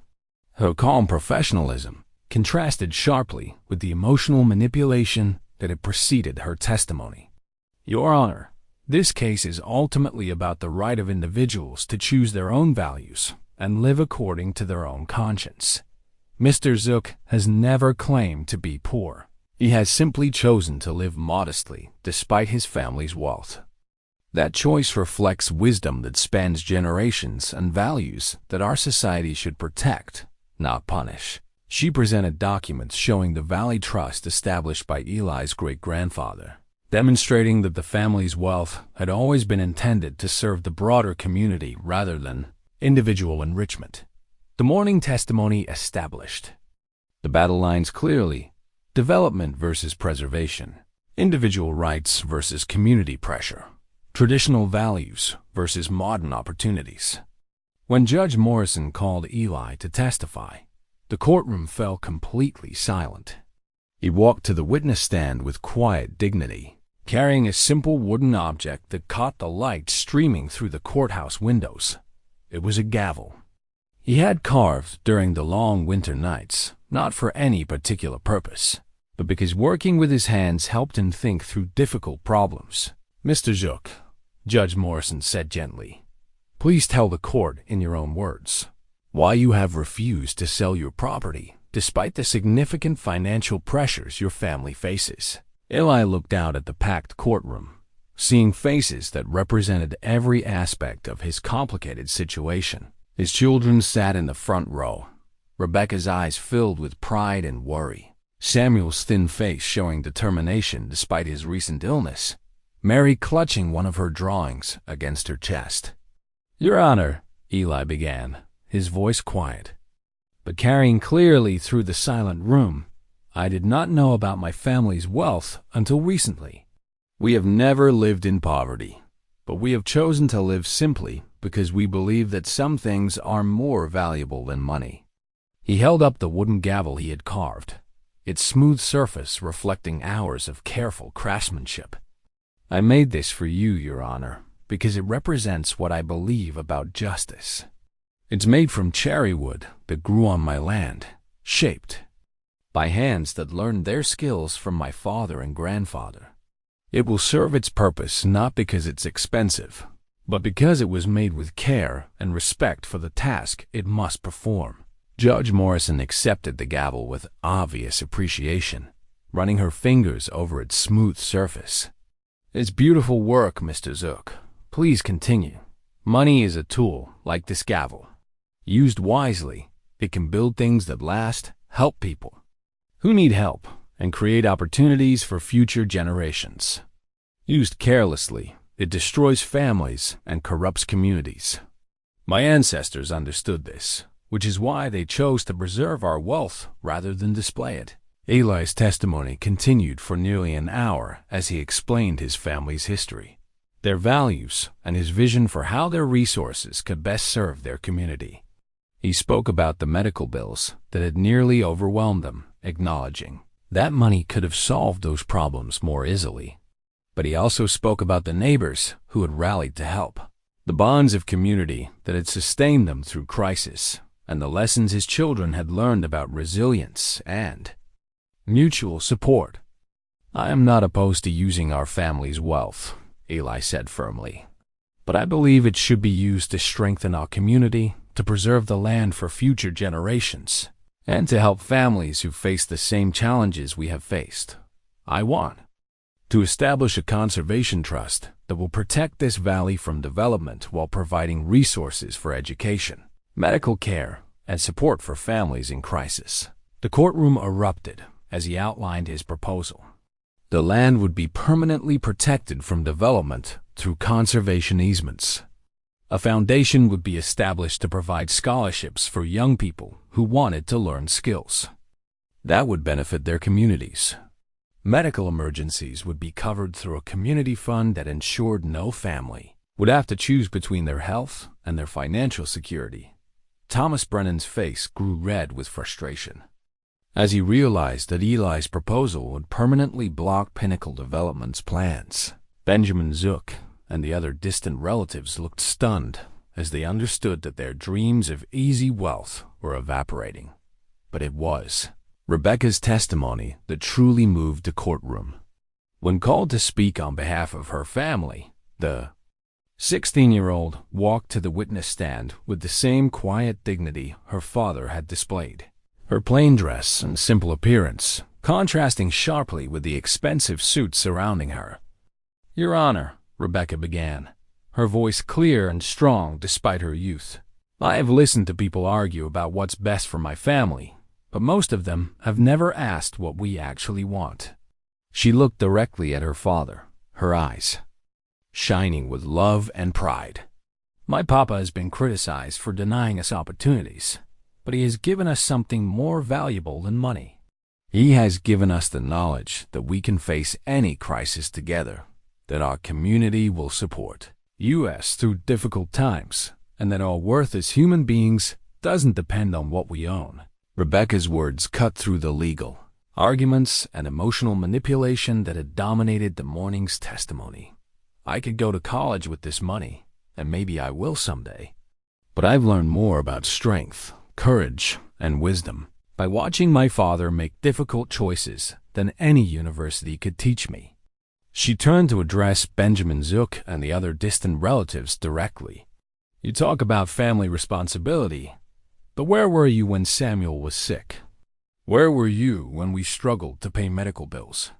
Her calm professionalism contrasted sharply with the emotional manipulation that had preceded her testimony. Your Honor, this case is ultimately about the right of individuals to choose their own values and live according to their own conscience. Mr. Zook has never claimed to be poor. He has simply chosen to live modestly despite his family's wealth. That choice reflects wisdom that spans generations and values that our society should protect, not punish. She presented documents showing the Valley Trust established by Eli's great-grandfather, demonstrating that the family's wealth had always been intended to serve the broader community rather than individual enrichment. The morning testimony established the battle lines clearly: development versus preservation, individual rights versus community pressure, traditional values versus modern opportunities. When Judge Morrison called Eli to testify, the courtroom fell completely silent. He walked to the witness stand with quiet dignity, carrying a simple wooden object that caught the light streaming through the courthouse windows. It was a gavel. He had carved during the long winter nights, not for any particular purpose, but because working with his hands helped him think through difficult problems. "Mr. Zook," Judge Morrison said gently, "please tell the court in your own words why you have refused to sell your property despite the significant financial pressures your family faces." Eli looked out at the packed courtroom, seeing faces that represented every aspect of his complicated situation. His children sat in the front row, Rebecca's eyes filled with pride and worry, Samuel's thin face showing determination despite his recent illness, Mary clutching one of her drawings against her chest. "Your Honor," Eli began, his voice quiet, but carrying clearly through the silent room, "I did not know about my family's wealth until recently. We have never lived in poverty, but we have chosen to live simply because we believe that some things are more valuable than money." He held up the wooden gavel he had carved, its smooth surface reflecting hours of careful craftsmanship. "I made this for you, Your Honor, because it represents what I believe about justice. It's made from cherry wood that grew on my land, shaped by hands that learned their skills from my father and grandfather. It will serve its purpose not because it's expensive, but because it was made with care and respect for the task it must perform." Judge Morrison accepted the gavel with obvious appreciation, running her fingers over its smooth surface. "It's beautiful work, Mr. Zook. Please continue. Money is a tool like this gavel. Used wisely, it can build things that last, help people who need help, and create opportunities for future generations. Used carelessly, it destroys families and corrupts communities. My ancestors understood this, which is why they chose to preserve our wealth rather than display it." Eli's testimony continued for nearly an hour as he explained his family's history, their values, and his vision for how their resources could best serve their community. He spoke about the medical bills that had nearly overwhelmed them, acknowledging that money could have solved those problems more easily. But he also spoke about the neighbors who had rallied to help, the bonds of community that had sustained them through crisis, and the lessons his children had learned about resilience and mutual support. "I am not opposed to using our family's wealth," Eli said firmly, "but I believe it should be used to strengthen our community, to preserve the land for future generations, and to help families who face the same challenges we have faced. I want to establish a conservation trust that will protect this valley from development while providing resources for education, medical care, and support for families in crisis." The courtroom erupted as he outlined his proposal. The land would be permanently protected from development through conservation easements. A foundation would be established to provide scholarships for young people who wanted to learn skills that would benefit their communities. Medical emergencies would be covered through a community fund that ensured no family would have to choose between their health and their financial security. Thomas Brennan's face grew red with frustration as he realized that Eli's proposal would permanently block Pinnacle Development's plans. Benjamin Zook and the other distant relatives looked stunned as they understood that their dreams of easy wealth were evaporating. But it was Rebecca's testimony that truly moved the courtroom. When called to speak on behalf of her family, the 16-year-old walked to the witness stand with the same quiet dignity her father had displayed. Her plain dress and simple appearance contrasting sharply with the expensive suit surrounding her. "Your Honor," Rebecca began, her voice clear and strong despite her youth, "I have listened to people argue about what's best for my family, but most of them have never asked what we actually want." She looked directly at her father, her eyes shining with love and pride. "My papa has been criticized for denying us opportunities, but he has given us something more valuable than money. He has given us the knowledge that we can face any crisis together, that our community will support us through difficult times, and that our worth as human beings doesn't depend on what we own." Rebecca's words cut through the legal arguments and emotional manipulation that had dominated the morning's testimony. "I could go to college with this money, and maybe I will someday. But I've learned more about strength, courage, and wisdom by watching my father make difficult choices than any university could teach me. She turned to address Benjamin Zook and the other distant relatives directly. You talk about family responsibility, but where were you when Samuel was sick? Where were you when we struggled to pay medical bills?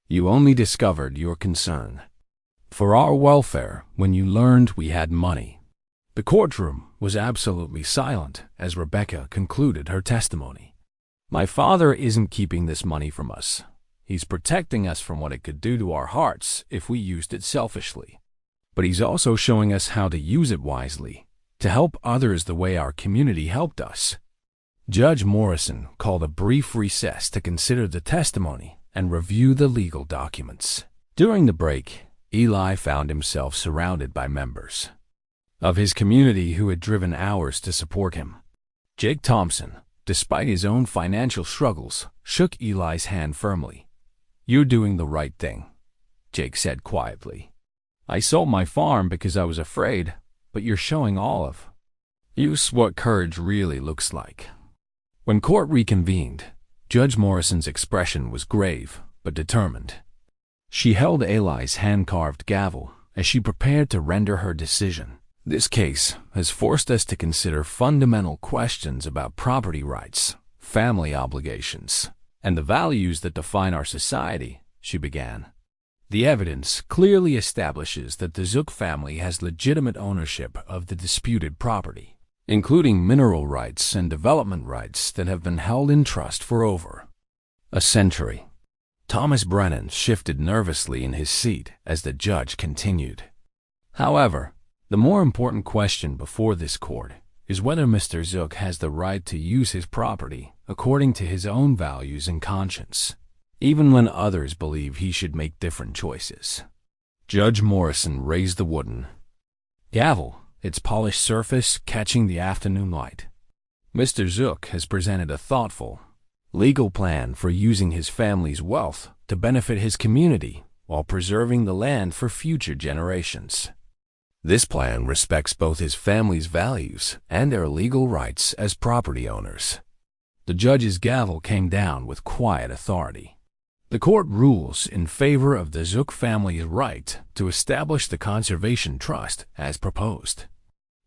You only discovered your concern for our welfare when you learned we had money. The courtroom was absolutely silent as Rebecca concluded her testimony. My father isn't keeping this money from us. He's protecting us from what it could do to our hearts if we used it selfishly. But he's also showing us how to use it wisely, to help others the way our community helped us. Judge Morrison called a brief recess to consider the testimony and review the legal documents. During the break, Eli found himself surrounded by members of his community who had driven hours to support him. Jake Thompson, despite his own financial struggles, shook Eli's hand firmly. You're doing the right thing, Jake said quietly. I sold my farm because I was afraid, but you're showing Olive what courage really looks like. When court reconvened, Judge Morrison's expression was grave but determined. She held Eli's hand-carved gavel as she prepared to render her decision. This case has forced us to consider fundamental questions about property rights, family obligations, and the values that define our society, she began. The evidence clearly establishes that the Zook family has legitimate ownership of the disputed property, including mineral rights and development rights that have been held in trust for over a century. Thomas Brennan shifted nervously in his seat as the judge continued. However, the more important question before this court is whether Mr. Zook has the right to use his property according to his own values and conscience, even when others believe he should make different choices. Judge Morrison raised the wooden gavel, its polished surface catching the afternoon light. Mr. Zook has presented a thoughtful, legal plan for using his family's wealth to benefit his community while preserving the land for future generations. This plan respects both his family's values and their legal rights as property owners. The judge's gavel came down with quiet authority. The court rules in favor of the Zook family's right to establish the conservation trust as proposed.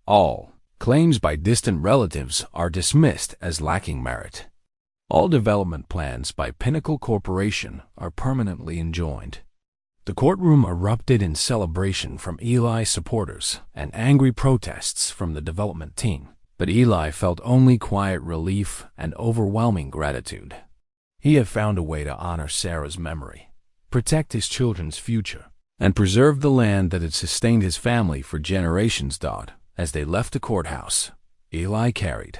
All claims by distant relatives are dismissed as lacking merit. All development plans by Pinnacle Corporation are permanently enjoined. The courtroom erupted in celebration from Eli's supporters and angry protests from the development team, but Eli felt only quiet relief and overwhelming gratitude. He had found a way to honor Sarah's memory, protect his children's future, and preserve the land that had sustained his family for generations. As they left the courthouse, Eli carried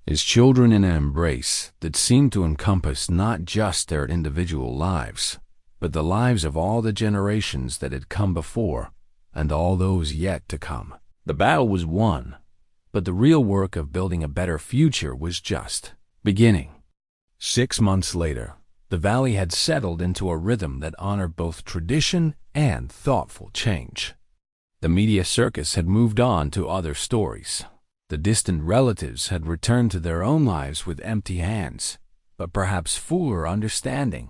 his children in an embrace that seemed to encompass not just their individual lives, but the lives of all the generations that had come before and all those yet to come. The battle was won, but the real work of building a better future was just beginning. 6 months later, the valley had settled into a rhythm that honored both tradition and thoughtful change. The media circus had moved on to other stories. The distant relatives had returned to their own lives with empty hands, but perhaps fuller understanding.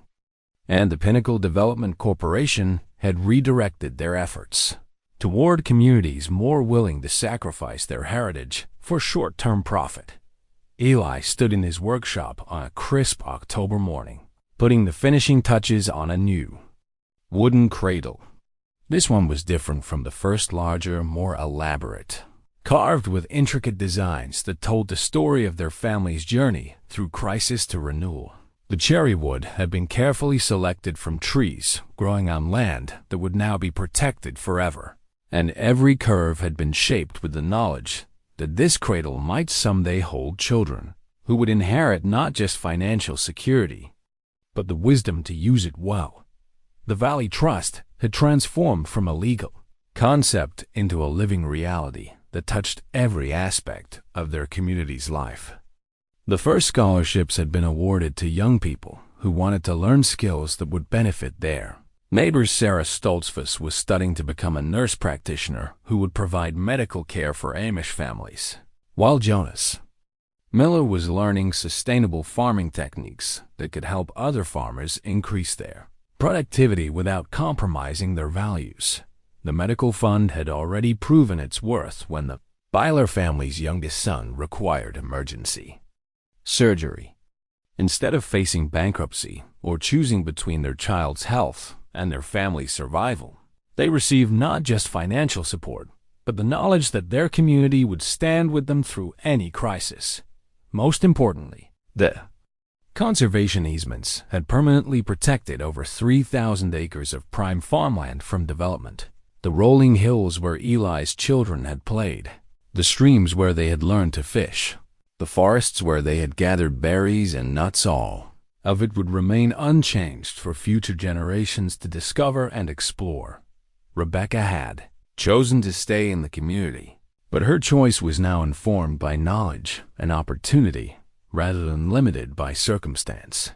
And the Pinnacle Development Corporation had redirected their efforts toward communities more willing to sacrifice their heritage for short-term profit. Eli stood in his workshop on a crisp October morning, putting the finishing touches on a new wooden cradle. This one was different from the first, larger, more elaborate, carved with intricate designs that told the story of their family's journey through crisis to renewal. The cherry wood had been carefully selected from trees growing on land that would now be protected forever, and every curve had been shaped with the knowledge that this cradle might someday hold children who would inherit not just financial security, but the wisdom to use it well. The Valley Trust had transformed from a legal concept into a living reality that touched every aspect of their community's life. The first scholarships had been awarded to young people who wanted to learn skills that would benefit their neighbors. Sarah Stoltzfus was studying to become a nurse practitioner who would provide medical care for Amish families, while Jonas Miller was learning sustainable farming techniques that could help other farmers increase their productivity without compromising their values. The medical fund had already proven its worth when the Byler family's youngest son required emergency surgery. Instead of facing bankruptcy or choosing between their child's health and their family's survival, they received not just financial support, but the knowledge that their community would stand with them through any crisis. Most importantly, the conservation easements had permanently protected over 3,000 acres of prime farmland from development. The rolling hills where Eli's children had played, the streams where they had learned to fish, the forests where they had gathered berries and nuts, all of it would remain unchanged for future generations to discover and explore. Rebecca had chosen to stay in the community, but her choice was now informed by knowledge and opportunity rather than limited by circumstance.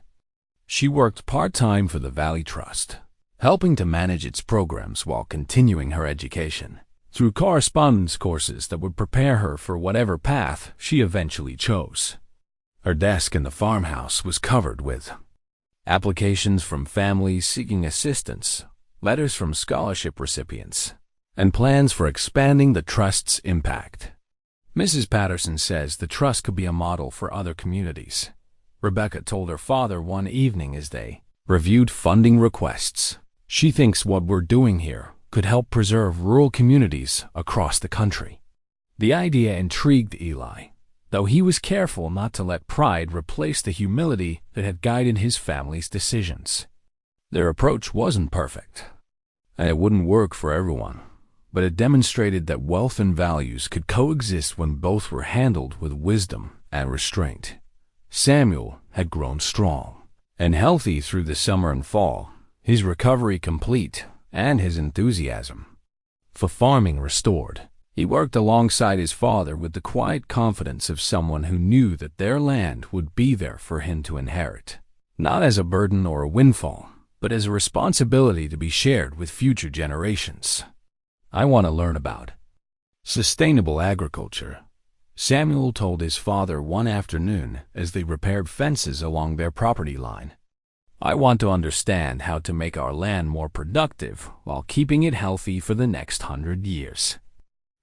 She worked part-time for the Valley Trust, helping to manage its programs while continuing her education through correspondence courses that would prepare her for whatever path she eventually chose. Her desk in the farmhouse was covered with applications from families seeking assistance, letters from scholarship recipients, and plans for expanding the Trust's impact. Mrs. Patterson says the Trust could be a model for other communities. Rebecca told her father one evening as they reviewed funding requests. She thinks what we're doing here could help preserve rural communities across the country. The idea intrigued Eli, though he was careful not to let pride replace the humility that had guided his family's decisions. Their approach wasn't perfect, and it wouldn't work for everyone, but it demonstrated that wealth and values could coexist when both were handled with wisdom and restraint. Samuel had grown strong and healthy through the summer and fall, his recovery complete and his enthusiasm for farming restored. He worked alongside his father with the quiet confidence of someone who knew that their land would be there for him to inherit, not as a burden or a windfall, but as a responsibility to be shared with future generations. I want to learn about sustainable agriculture, Samuel told his father one afternoon as they repaired fences along their property line. I want to understand how to make our land more productive while keeping it healthy for the next 100 years.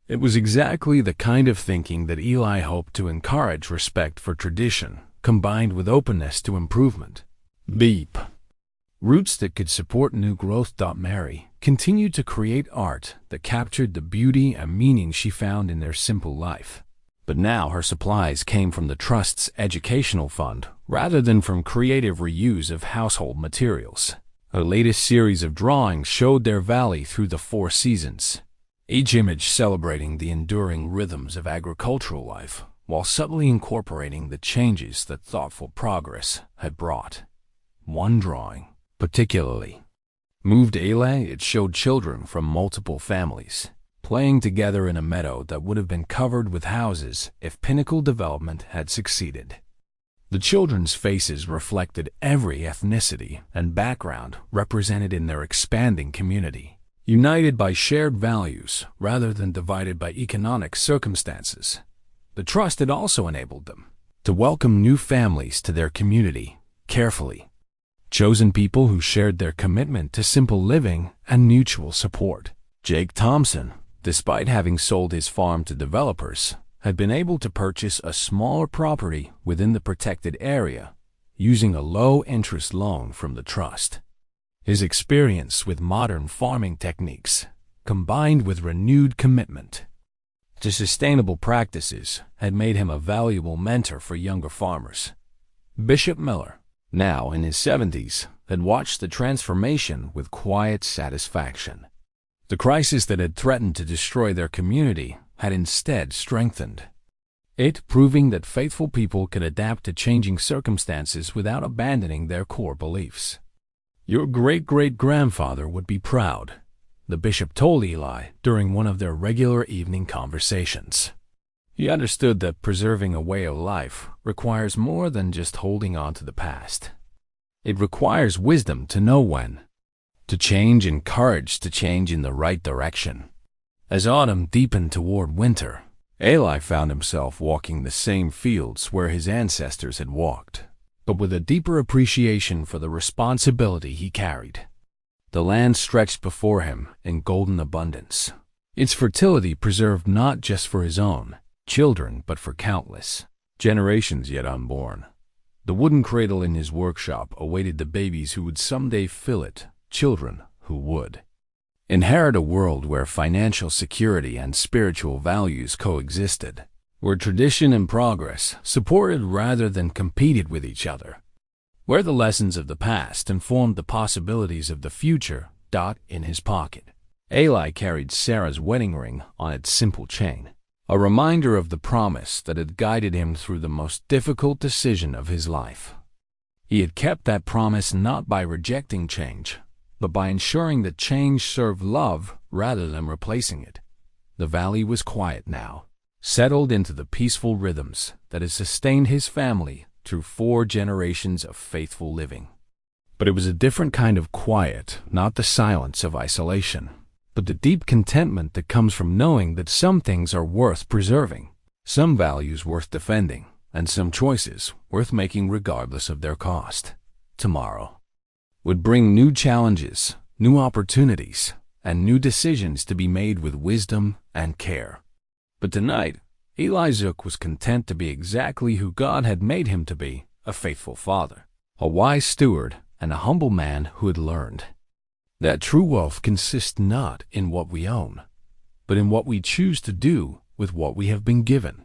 It was exactly the kind of thinking that Eli hoped to encourage: respect for tradition, combined with openness to improvement. Beep. Roots that could support new growth. Mary continued to create art that captured the beauty and meaning she found in their simple life. But now her supplies came from the Trust's educational fund rather than from creative reuse of household materials. Her latest series of drawings showed their valley through the 4 seasons, each image celebrating the enduring rhythms of agricultural life while subtly incorporating the changes that thoughtful progress had brought. One drawing particularly moved Eli. It showed children from multiple families playing together in a meadow that would have been covered with houses if pinnacle development had succeeded. The children's faces reflected every ethnicity and background represented in their expanding community, united by shared values rather than divided by economic circumstances. The Trust had also enabled them to welcome new families to their community, carefully chosen people who shared their commitment to simple living and mutual support. Jake Thompson, despite having sold his farm to developers, had been able to purchase a smaller property within the protected area using a low-interest loan from the Trust. His experience with modern farming techniques, combined with renewed commitment to sustainable practices, had made him a valuable mentor for younger farmers. Bishop Miller, now in his 70s, had watched the transformation with quiet satisfaction. The crisis that had threatened to destroy their community had instead strengthened it, proving that faithful people could adapt to changing circumstances without abandoning their core beliefs. Your great-great-grandfather would be proud, the bishop told Eli during one of their regular evening conversations. He understood that preserving a way of life requires more than just holding on to the past. It requires wisdom to know when to change and courage to change in the right direction. As autumn deepened toward winter, Eli found himself walking the same fields where his ancestors had walked, but with a deeper appreciation for the responsibility he carried. The land stretched before him in golden abundance, its fertility preserved not just for his own children, but for countless generations yet unborn. The wooden cradle in his workshop awaited the babies who would someday fill it, children who would inherit a world where financial security and spiritual values coexisted, where tradition and progress supported rather than competed with each other, where the lessons of the past informed the possibilities of the future. In his pocket, Eli carried Sarah's wedding ring on its simple chain, a reminder of the promise that had guided him through the most difficult decision of his life. He had kept that promise not by rejecting change, but by ensuring that change served love rather than replacing it. The valley was quiet now, settled into the peaceful rhythms that had sustained his family through 4 generations of faithful living. But it was a different kind of quiet, not the silence of isolation, but the deep contentment that comes from knowing that some things are worth preserving, some values worth defending, and some choices worth making regardless of their cost. Tomorrow would bring new challenges, new opportunities, and new decisions to be made with wisdom and care. But tonight, Eli Zook was content to be exactly who God had made him to be, a faithful father, a wise steward, and a humble man who had learned that true wealth consists not in what we own, but in what we choose to do with what we have been given.